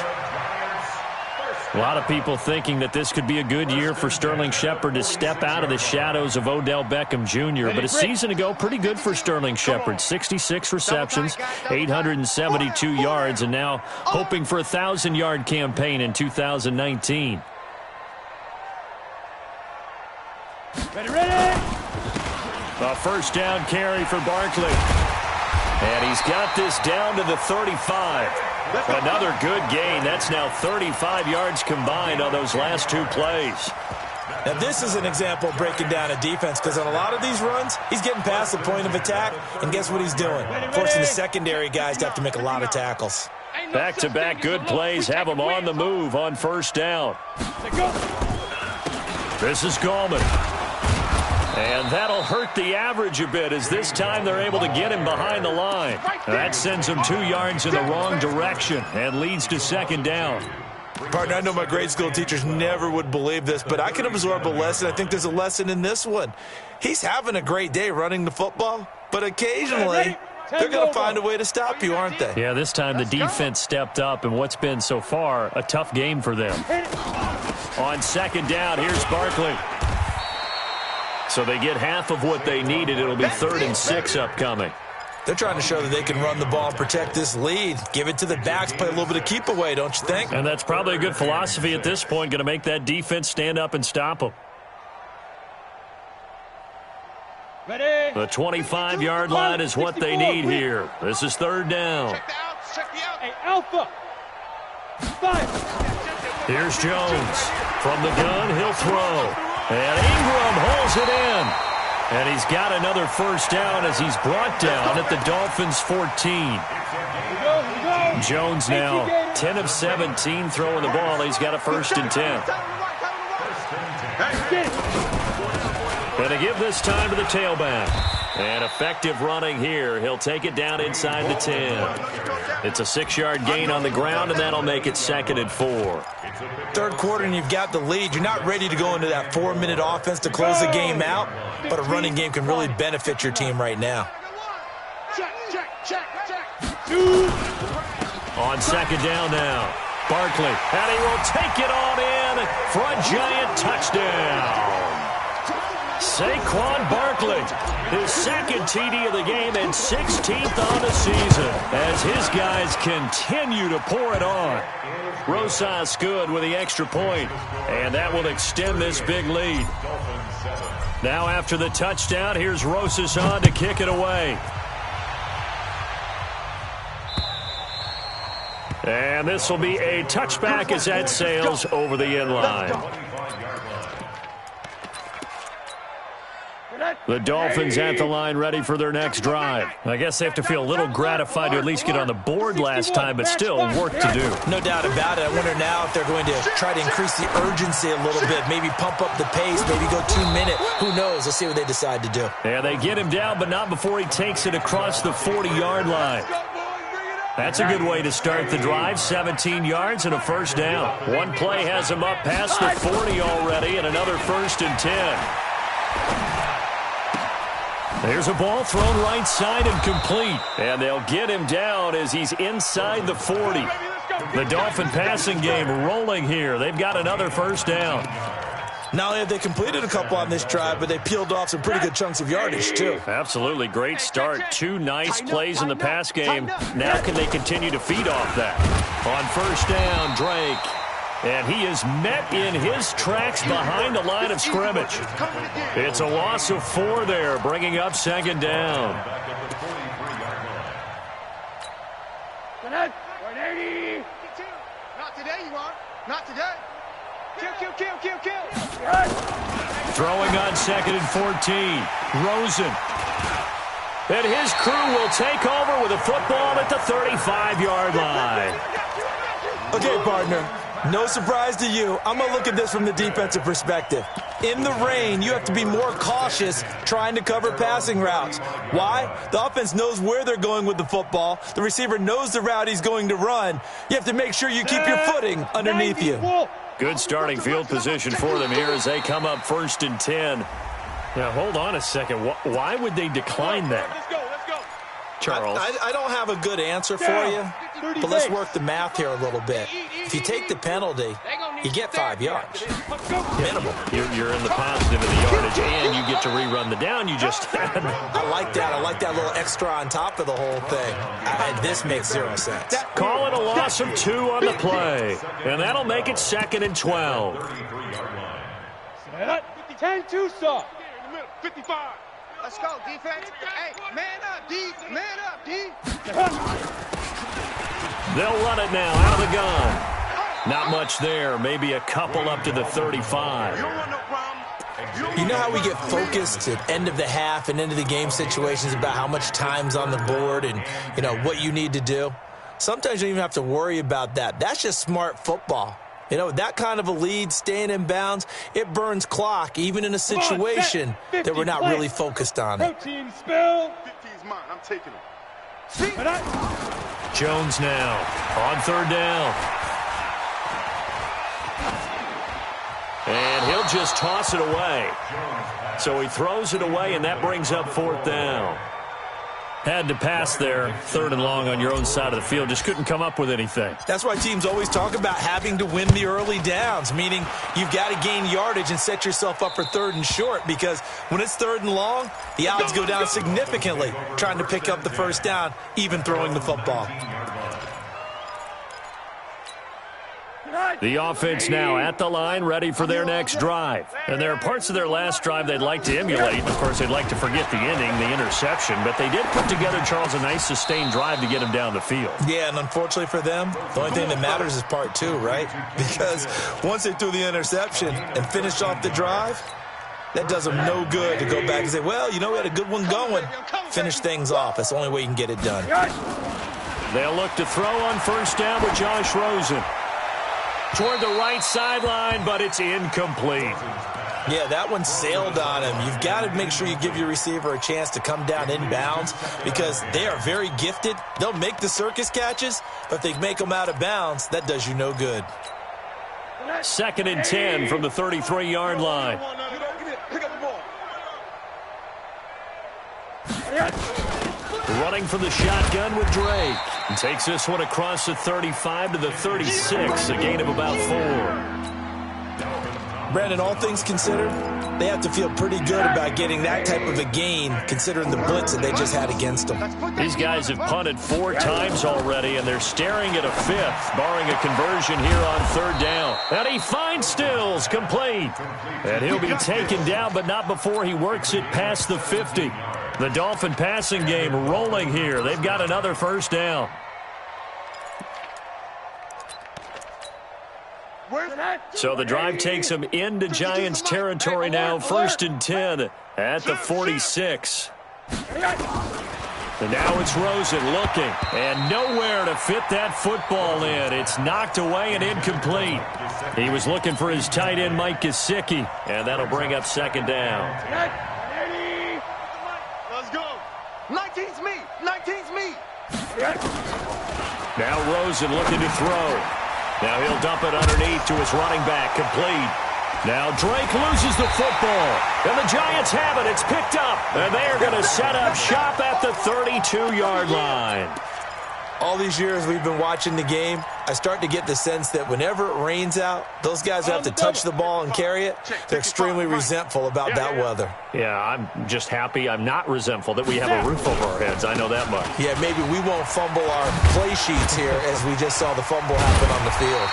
A lot of people thinking that this could be a good year for Sterling Shepard to step out of the shadows of Odell Beckham Jr. But a season ago, pretty good for Sterling Shepard. 66 receptions, 872 yards, and now hoping for a 1,000-yard campaign in 2019. Ready. A first down carry for Barkley. And he's got this down to the 35. Another good gain. That's now 35 yards combined on those last two plays. Now, this is an example of breaking down a defense, because on a lot of these runs, he's getting past the point of attack, and guess what he's doing? Forcing the secondary guys to have to make a lot of tackles. Back-to-back good plays have them on the move on first down. This is Gallman. And that'll hurt the average a bit, as this time they're able to get him behind the line. That sends him 2 yards in the wrong direction and leads to second down. Partner, I know my grade school teachers never would believe this, but I can absorb a lesson. I think there's a lesson in this one. He's having a great day running the football, but occasionally they're going to find a way to stop you, aren't they? Yeah, this time the defense stepped up in what's been so far a tough game for them. On second down, here's Barkley. So they get half of what they needed. It'll be 3rd and 6 upcoming. They're trying to show that they can run the ball and protect this lead. Give it to the backs, play a little bit of keep away, don't you think? And that's probably a good philosophy at this point, going to make that defense stand up and stop them. Ready. The 25-yard line is what they need here. This is 3rd down. Hey, Alpha. 5. Here's Jones. From the gun, he'll throw. And Ingram holds it in. And he's got another first down as he's brought down at the Dolphins' 14. Jones now 10 of 17 throwing the ball. He's got a 1st and 10. Going to give this time to the tailback. And effective running here. He'll take it down inside the 10. It's a 6-yard gain on the ground, and that'll make it 2nd and 4. Third quarter, and you've got the lead. You're not ready to go into that 4-minute offense to close the game out, but a running game can really benefit your team right now. Check. On second down now, Barkley, and he will take it on in for a giant touchdown. Saquon Barkley, his 2nd TD of the game and 16th on the season, as his guys continue to pour it on. Rosas good with the extra point, and that will extend this big lead. Now after the touchdown, here's Rosas on to kick it away. And this will be a touchback as that sails over the end line. The Dolphins at the line ready for their next drive. I guess they have to feel a little gratified to at least get on the board last time, but still work to do. No doubt about it. I wonder now if they're going to try to increase the urgency a little bit, maybe pump up the pace, maybe go 2-minute. Who knows? Let's see what they decide to do. Yeah, they get him down, but not before he takes it across the 40-yard line. That's a good way to start the drive. 17 yards and a first down. One play has him up past the 40 already, and another 1st and 10. There's a ball thrown right side and complete. And they'll get him down as he's inside the 40. The Dolphin passing game rolling here. They've got another first down. Not only have they completed a couple on this drive, but they peeled off some pretty good chunks of yardage, too. Absolutely. Great start. 2 nice plays in the pass game. Now can they continue to feed off that? On first down, Drake. And he is met in his tracks behind the line of scrimmage. It's a loss of 4 there, bringing up second down. Not today, you are. Not today. Kill. Throwing on 2nd and 14. Rosen. And his crew will take over with a football at the 35-yard line. Okay, partner. No surprise to you. I'm going to look at this from the defensive perspective. In the rain, you have to be more cautious trying to cover passing routes. Why? The offense knows where they're going with the football. The receiver knows the route he's going to run. You have to make sure you keep your footing underneath you. Good starting field position for them here as they come up 1st and 10. Now, hold on a second. Why would they decline that? Let's go. Charles? I don't have a good answer for you, but let's work the math here a little bit. If you take the penalty, you get 5 yards. Minimum. You're in the positive of the yardage, and you get to rerun the down you just had. I like that. I like that little extra on top of the whole thing. This makes 0 sense. Call it a loss of 2 on the play, and that'll make it 2nd and 12. 10-2 soft. 55. Let's go, defense. Hey, man up, D. Man up, D. They'll run it now out of the gun. Not much there. Maybe a couple up to the 35. You know how we get focused at end of the half and end of the game situations about how much time's on the board and, you know, what you need to do? Sometimes you don't even have to worry about that. That's just smart football. You know, that kind of a lead, staying in bounds, it burns clock, even in a situation that we're not really focused on it. Protein spill. 15's mine. I'm taking it. Jones now on 3rd down. And he'll just toss it away. So he throws it away, and that brings up 4th down. Had to pass there, 3rd and long on your own side of the field. Just couldn't come up with anything. That's why teams always talk about having to win the early downs, meaning you've got to gain yardage and set yourself up for 3rd and short, because when it's 3rd and long, the odds go down significantly trying to pick up the 1st down, even throwing the football. The offense now at the line, ready for their next drive. And there are parts of their last drive they'd like to emulate. Of course, they'd like to forget the ending, the interception. But they did put together, Charles, a nice sustained drive to get them down the field. Yeah, and unfortunately for them, the only thing that matters is part 2, right? Because once they threw the interception and finished off the drive, that does them no good to go back and say, well, you know, we had a good one going. Finish things off. That's the only way you can get it done. They'll look to throw on 1st down with Josh Rosen. Toward the right sideline, but it's incomplete. Yeah, that one sailed on him. You've got to make sure you give your receiver a chance to come down inbounds because they are very gifted. They'll make the circus catches, but if they make them out of bounds, that does you no good. 2nd and 10 from the 33-yard line. Running from the shotgun with Drake. And takes this one across the 35 to the 36, a gain of about 4. Brandon, all things considered, they have to feel pretty good about getting that type of a gain considering the blitz that they just had against them. These guys have punted 4 times already, and they're staring at a 5th, barring a conversion here on 3rd down. And he finds Stills, complete. And he'll be taken down, but not before he works it past the 50. The Dolphin passing game rolling here. They've got another 1st down. So the drive takes them into Giants territory now. 1st and 10 at the 46. And now it's Rosen looking, and nowhere to fit that football in. It's knocked away and incomplete. He was looking for his tight end, Mike Gesicki, and that'll bring up 2nd down. Let's go. 19's me. 19's me. Now Rosen looking to throw. Now he'll dump it underneath to his running back, complete. Now Drake loses the football, and the Giants have it. It's picked up, and they are going to set up shop at the 32-yard line. All these years we've been watching the game, I start to get the sense that whenever it rains out, those guys who have to touch the ball and carry it, they're extremely resentful about that weather. Yeah, I'm just happy I'm not resentful that we have a roof over our heads. I know that much. Yeah, maybe we won't fumble our play sheets here as we just saw the fumble happen on the field.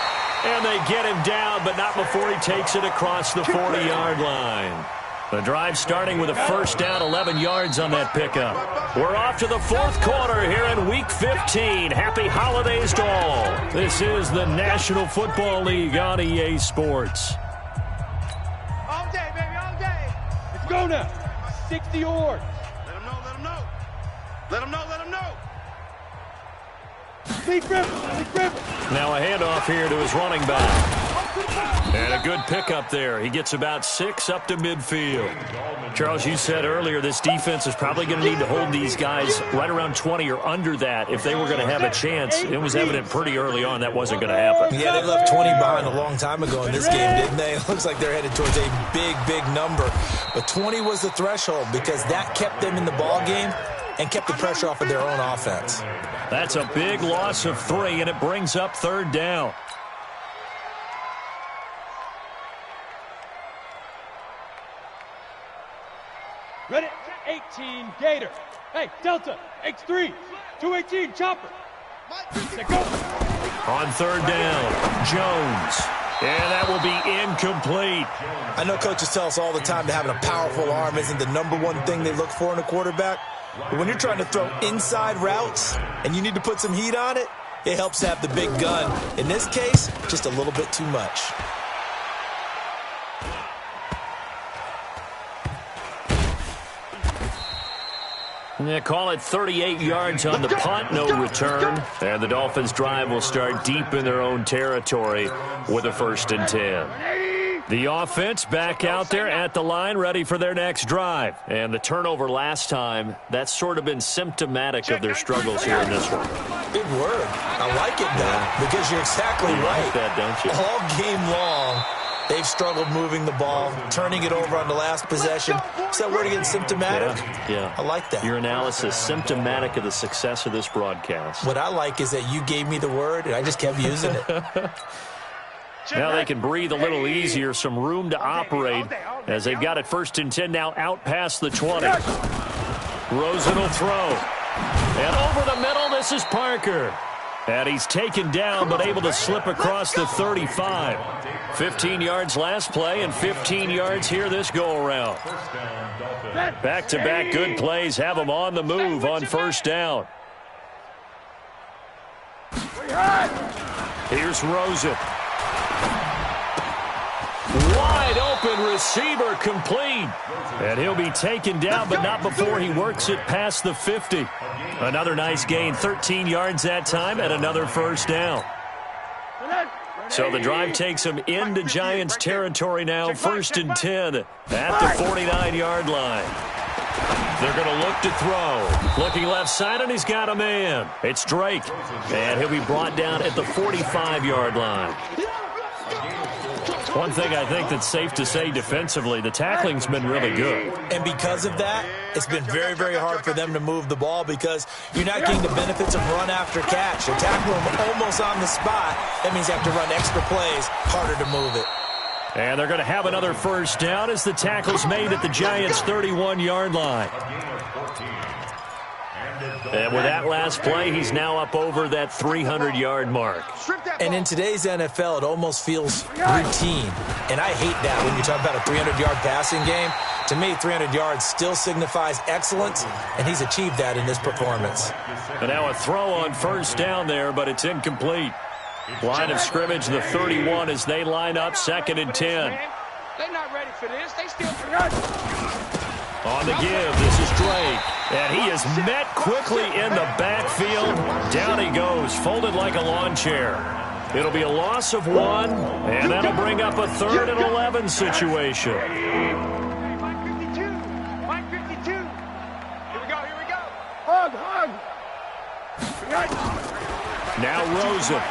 And they get him down, but not before he takes it across the 40-yard line. The drive starting with a 1st down, 11 yards on that pickup. We're off to the 4th quarter here in Week 15. Happy holidays to all. This is the National Football League on EA Sports. All day, baby, all day. Let's go now. 60 yards. Let him know, let him know. Let him know, let him know. Now a handoff here to his running back. And a good pickup there. He gets about 6 up to midfield. Charles, you said earlier this defense is probably going to need to hold these guys right around 20 or under that if they were going to have a chance. It was evident pretty early on that wasn't going to happen. Yeah, they left 20 behind a long time ago in this game, didn't they? It looks like they're headed towards a big, big number. But 20 was the threshold because that kept them in the ball game and kept the pressure off of their own offense. That's a big loss of 3, and it brings up 3rd down. Ready? 18, Gator. Hey, Delta, X3, 218, Chopper. Set, go. On 3rd down, Jones. And that will be incomplete. I know coaches tell us all the time that having a powerful arm isn't the #1 thing they look for in a quarterback. But when you're trying to throw inside routes and you need to put some heat on it, it helps to have the big gun. In this case, just a little bit too much. Yeah, call it 38 yards on the punt, no return. And the Dolphins' drive will start deep in their own territory with a 1st and 10. The offense back out there at the line, ready for their next drive. And the turnover last time, that's sort of been symptomatic of their struggles here in this one. Big word. I like it, though, because you're exactly right. You like that, don't you? All game long, they've struggled moving the ball, turning it over on the last possession. Is that word again, symptomatic? Yeah. I like that. Your analysis, symptomatic of the success of this broadcast. What I like is that you gave me the word, and I just kept using it. Now they can breathe a little easier, some room to operate as they've got it 1st and 10 now out past the 20. Rosen will throw. And over the middle, this is Parker. And he's taken down but able to slip across the 35. 15 yards last play and 15 yards here this go-around. Back-to-back good plays have them on the move on 1st down. Here's Rosen. Wide open receiver complete. And he'll be taken down, but not before he works it past the 50. Another nice gain, 13 yards that time, and another 1st down. So the drive takes him into Giants territory now, 1st and 10 at the 49-yard line. They're going to look to throw. Looking left side, and he's got a man. It's Drake. And he'll be brought down at the 45-yard line. One thing I think that's safe to say defensively, the tackling's been really good. And because of that, it's been very, very hard for them to move the ball because you're not getting the benefits of run after catch. They tackle them almost on the spot. That means you have to run extra plays, harder to move it. And they're going to have another 1st down as the tackle's made at the Giants' 31-yard line. And with that last play, he's now up over that 300-yard mark. And in today's NFL, it almost feels routine. And I hate that when you talk about a 300-yard passing game. To me, 300 yards still signifies excellence, and he's achieved that in this performance. And now a throw on 1st down there, but it's incomplete. Line of scrimmage, the 31, as they line up 2nd and 10. They're not ready for this. They still On the give, this is Drake. And he is met quickly in the backfield. Down he goes, folded like a lawn chair. It'll be a loss of 1, and that'll bring up a 3rd and 11 situation. Mike 52. Mike 52. Here we go. Here we go. Hug. Now Rosen.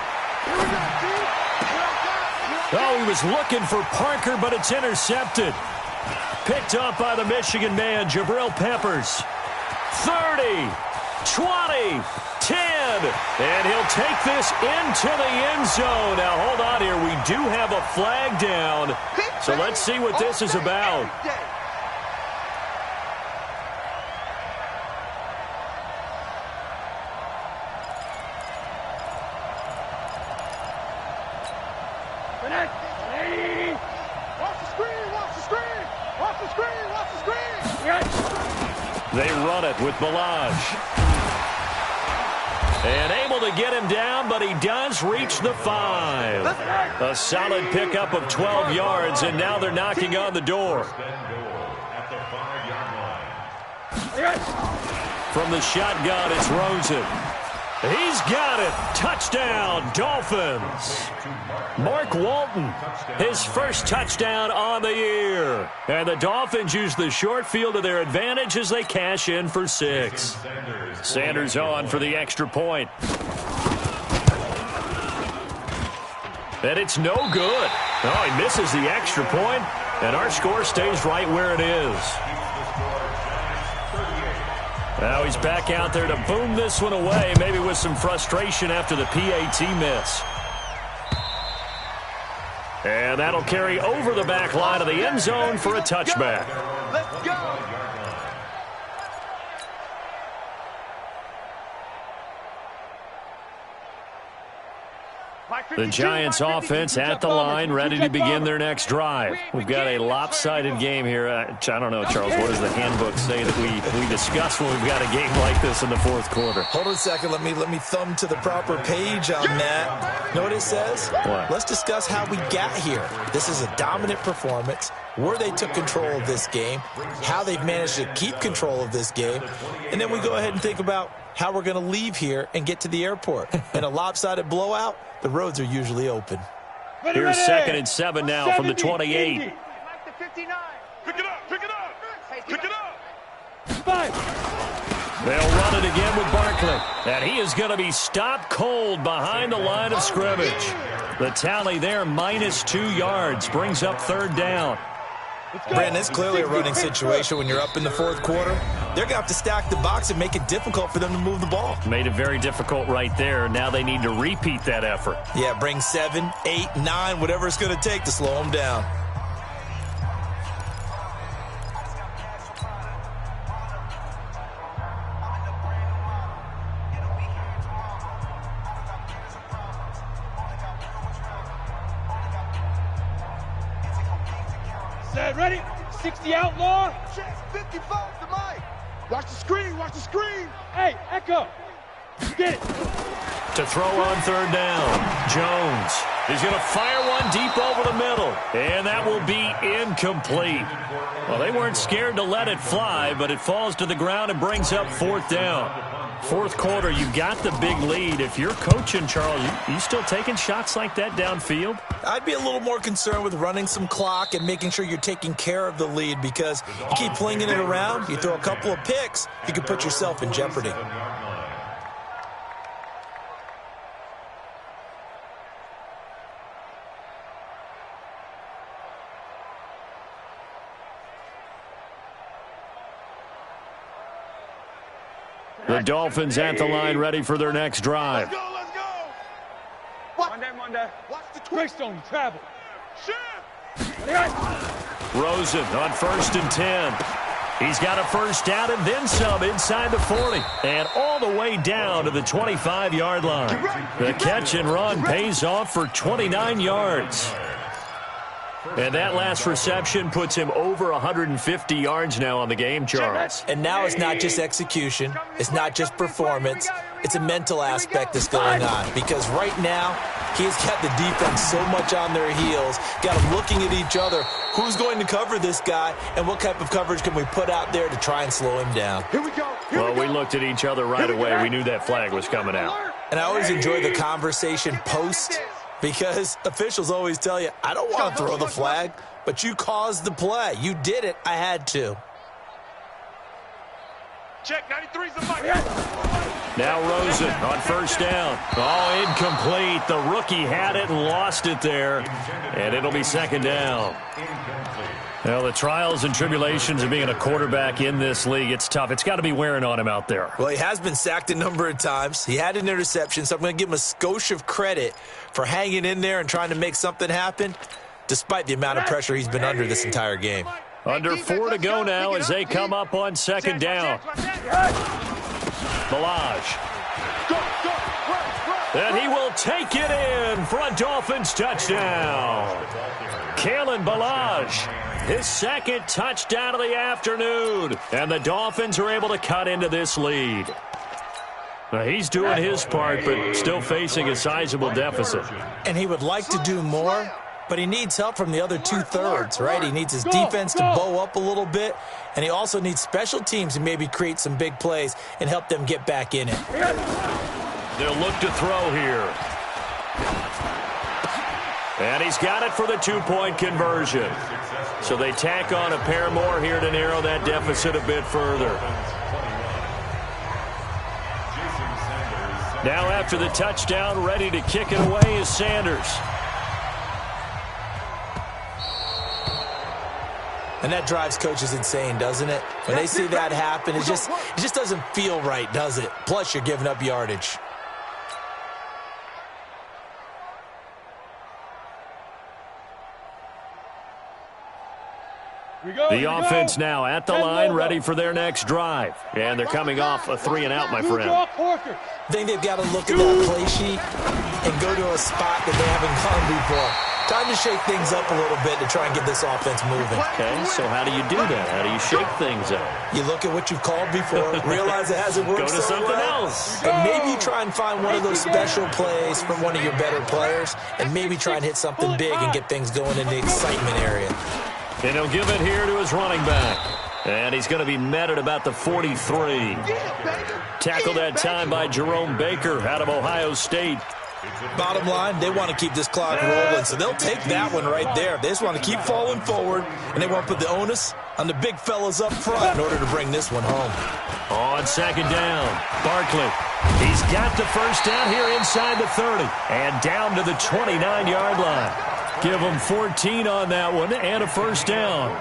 Oh, he was looking for Parker, but it's intercepted. Picked up by the Michigan man, Jabril Peppers. 30, 20, 10, and he'll take this into the end zone. Now, hold on here. We do have a flag down, so let's see what this is about. They run it with Balaj. And able to get him down, but he does reach the 5. A solid pickup of 12 yards, and now they're knocking on the door. From the shotgun, it's Rosen. He's got it. Touchdown, Dolphins. Mark Walton, his first touchdown on the year. And the Dolphins use the short field to their advantage as they cash in for 6. Sanders on for the extra point. And it's no good. Oh, he misses the extra point, and our score stays right where it is. Now he's back out there to boom this one away, maybe with some frustration after the PAT miss. And that'll carry over the back line of the end zone for a touchback. Let's go. The Giants offense at the line, ready to begin their next drive. We've got a lopsided game here. I don't know, Charles, what does the handbook say that we discuss when we've got a game like this in the fourth quarter? Hold on a second. Let me thumb to the proper page on that. Know what it says? What? Let's discuss how we got here. This is a dominant performance, where they took control of this game, how they've managed to keep control of this game, and then we go ahead and think about how we're going to leave here and get to the airport. In a lopsided blowout, the roads are usually open. Here's 2nd and 7 now from the 28. Pick it up, pick it up, pick it up. 5. They'll run it again with Barkley. And he is going to be stopped cold behind the line of scrimmage. The tally there, -2 yards, brings up 3rd down. Brandon, it's clearly a running situation when you're up in the fourth quarter. They're going to have to stack the box and make it difficult for them to move the ball. Made it very difficult right there. Now they need to repeat that effort. Yeah, bring 7, 8, 9, whatever it's going to take to slow them down. Set, ready? 60 outlaw. 55 to Mike. Watch the screen, watch the screen. Hey, Echo. Get it. To throw on 3rd down, Jones. He's going to fire one deep over the middle, and that will be incomplete. Well, they weren't scared to let it fly, but it falls to the ground and brings up 4th down. Fourth quarter, you got the big lead. If you're coaching, Charles, you still taking shots like that downfield? I'd be a little more concerned with running some clock and making sure you're taking care of the lead, because you keep flinging it around, you throw a couple of picks, you can put yourself in jeopardy. The Dolphins at the line, ready for their next drive. Let's go, let's go. Monday. Watch the twist. Greystone, travel. Shift. Rosen on 1st and 10. He's got a first down and then some inside the 40. And all the way down to the 25-yard line. The catch and run pays off for 29 yards. And that last reception puts him over 150 yards now on the game, Charles. And now it's not just execution. It's not just performance. It's a mental aspect that's going on. Because right now, he's got the defense so much on their heels, got them looking at each other. Who's going to cover this guy, and what type of coverage can we put out there to try and slow him down? Here we go. Well, we looked at each other right away. We knew that flag was coming out. And I always enjoy the conversation post, because officials always tell you, I don't want to throw the flag, but you caused the play. You did it. I had to. Check, 93's the mic. Now Rosen on first down. Oh, incomplete. The rookie had it and lost it there. And it'll be 2nd down. Well, the trials and tribulations of being a quarterback in this league, it's tough. It's got to be wearing on him out there. Well, he has been sacked a number of times. He had an interception, so I'm going to give him a skosh of credit for hanging in there and trying to make something happen, despite the amount of pressure he's been under this entire game. Under 4 to go now as they come up on 2nd down. Balaj. And he will take it in for a Dolphins touchdown. Kalen Balaj, his 2nd touchdown of the afternoon. And the Dolphins are able to cut into this lead. Now, he's doing his part, but still facing a sizable deficit. And he would like to do more, but he needs help from the other 2/3, right? He needs his defense to bow up a little bit, and he also needs special teams to maybe create some big plays and help them get back in it. They'll look to throw here. And he's got it for the two-point conversion. So they tack on a pair more here to narrow that deficit a bit further. Now after the touchdown, ready to kick it away is Sanders. And that drives coaches insane, doesn't it? When they see that happen, it just doesn't feel right, does it? Plus, you're giving up yardage. The offense now at the line, ready for their next drive. And they're coming off a 3-and-out, my friend. I think they've got to look at that play sheet and go to a spot that they haven't gone before. Time to shake things up a little bit to try and get this offense moving. Okay, so how do you do that? How do you shake things up? You look at what you've called before, realize it hasn't worked so well. Go to something else. And maybe you try and find one of those special plays from one of your better players, and maybe try and hit something big and get things going in the excitement area. And he'll give it here to his running back. And he's going to be met at about the 43. Tackled that time by Jerome Baker out of Ohio State. Bottom line, they want to keep this clock rolling, so they'll take that one right there. They just want to keep falling forward, and they want to put the onus on the big fellas up front in order to bring this one home. On second down, Barkley. He's got the first down here inside the 30 and down to the 29-yard line. Give them 14 on that one and a first down.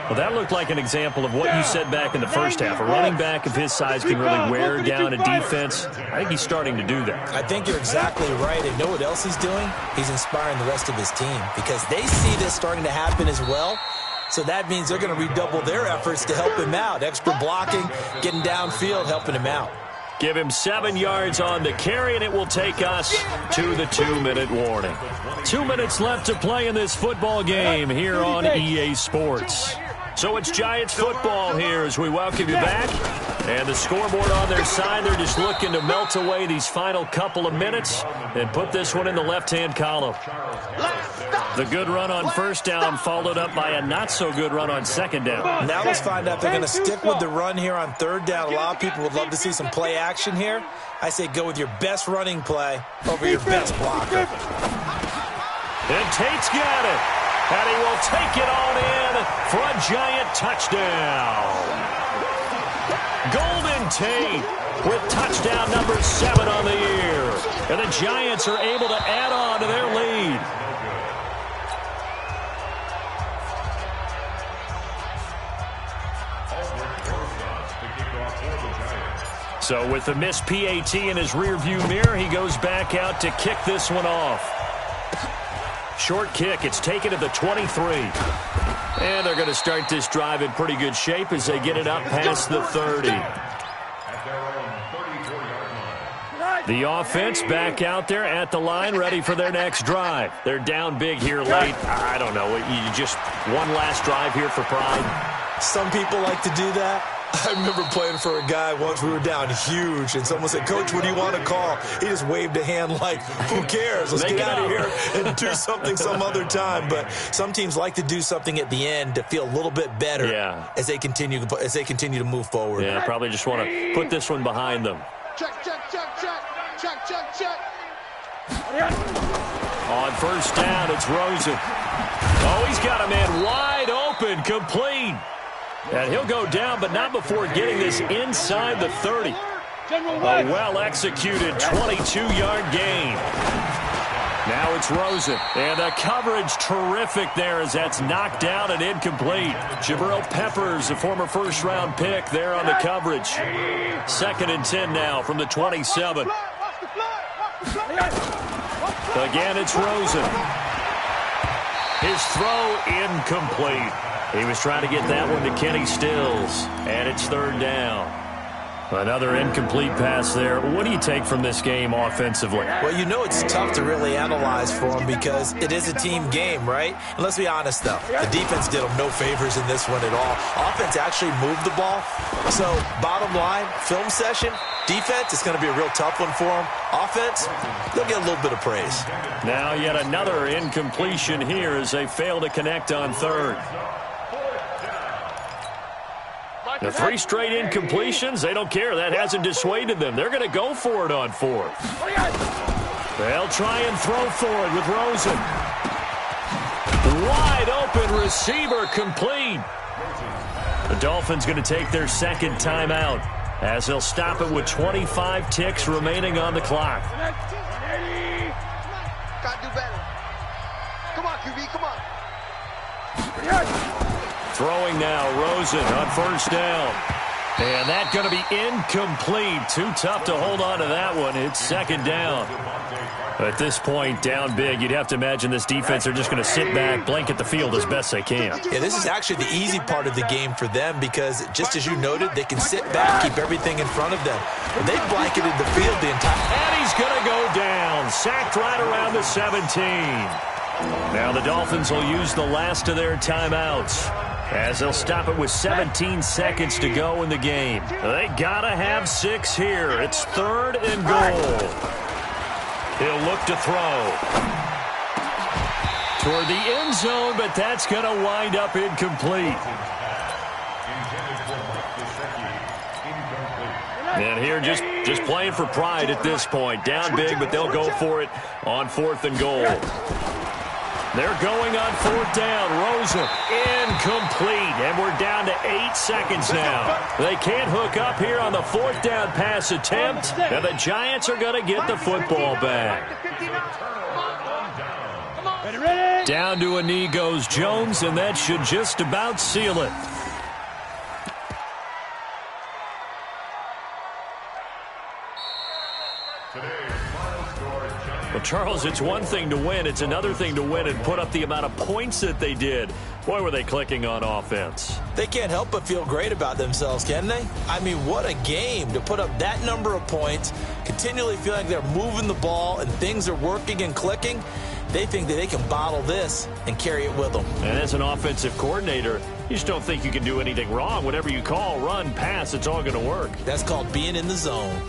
Well, that looked like an example of what you said back in the first half. A running back of his size can really wear down a defense. I think he's starting to do that. I think you're exactly right. And know what else he's doing? He's inspiring the rest of his team because they see this starting to happen as well. So that means they're going to redouble their efforts to help him out. Extra blocking, getting downfield, helping him out. Give him 7 yards on the carry, and it will take us to the 2-minute warning. 2 minutes left to play in this football game here on EA Sports. So it's Giants football here as we welcome you back. And the scoreboard on their side, they're just looking to melt away these final couple of minutes and put this one in the left-hand column. The good run on first down followed up by a not-so-good run on second down. Now let's find out if they're going to stick with the run here on third down. A lot of people would love to see some play action here. I say go with your best running play over your best blocker. And Tate's got it. And he will take it on in for a Giant touchdown. Golden Tate with touchdown number 7 on the year. And the Giants are able to add on to their lead. So with the missed PAT in his rearview mirror, he goes back out to kick this one off. Short kick. It's taken to the 23. And they're going to start this drive in pretty good shape as they get it up past the 30. The offense back out there at the line, ready for their next drive. They're down big here late. I don't know. You just one last drive here for pride. Some people like to do that. I remember playing for a guy once. We were down huge, and someone said, "Coach, what do you want to call?" He just waved a hand like, "Who cares? Let's get out of here and do something some other time." But some teams like to do something at the end to feel a little bit better as they continue to move forward. Yeah, probably just want to put this one behind them. Check. On first down, it's Rosen. Oh, he's got a man wide open, complete. And he'll go down, but not before getting this inside the 30. A well-executed 22-yard gain. Now it's Rosen. And the coverage terrific there as that's knocked down and incomplete. Jabril Peppers, a former first-round pick there on the coverage. 2nd and 10 now from the 27. Again, it's Rosen. His throw incomplete. He was trying to get that one to Kenny Stills, and it's 3rd down. Another incomplete pass there. What do you take from this game offensively? Well, you know it's tough to really analyze for them because it is a team game, right? And let's be honest, though. The defense did them no favors in this one at all. Offense actually moved the ball. So, bottom line, film session, defense, it's going to be a real tough one for them. Offense, they'll get a little bit of praise. Now yet another incompletion here as they fail to connect on 3rd. The 3 straight incompletions, they don't care. That hasn't dissuaded them. They're going to go for it on 4th. They'll try and throw for it with Rosen. Wide open receiver, complete. The Dolphins going to take their second timeout as they'll stop it with 25 ticks remaining on the clock. Gotta do better. Come on, QB, come on. Throwing now, Rosen on 1st down. And that's going to be incomplete. Too tough to hold on to that one. It's 2nd down. At this point, down big, you'd have to imagine this defense are just going to sit back, blanket the field as best they can. Yeah, this is actually the easy part of the game for them because, just as you noted, they can sit back, keep everything in front of them. They blanketed the field the entire... And he's going to go down. Sacked right around the 17. Now the Dolphins will use the last of their timeouts as they'll stop it with 17 seconds to go in the game. They got to have 6 here. It's 3rd and goal. He'll look to throw toward the end zone, but that's going to wind up incomplete. And here just playing for pride at this point. Down big, but they'll go for it on 4th and goal. They're going on 4th down. Rosen incomplete, and we're down to 8 seconds now. They can't hook up here on the 4th down pass attempt, and the Giants are going to get the football back. Down to a knee goes Jones, and that should just about seal it. Well, Charles, it's one thing to win. It's another thing to win and put up the amount of points that they did. Boy, were they clicking on offense. They can't help but feel great about themselves, can they? I mean, what a game to put up that number of points, continually feel like they're moving the ball and things are working and clicking. They think that they can bottle this and carry it with them. And as an offensive coordinator, you just don't think you can do anything wrong. Whatever you call, run, pass, it's all going to work. That's called being in the zone.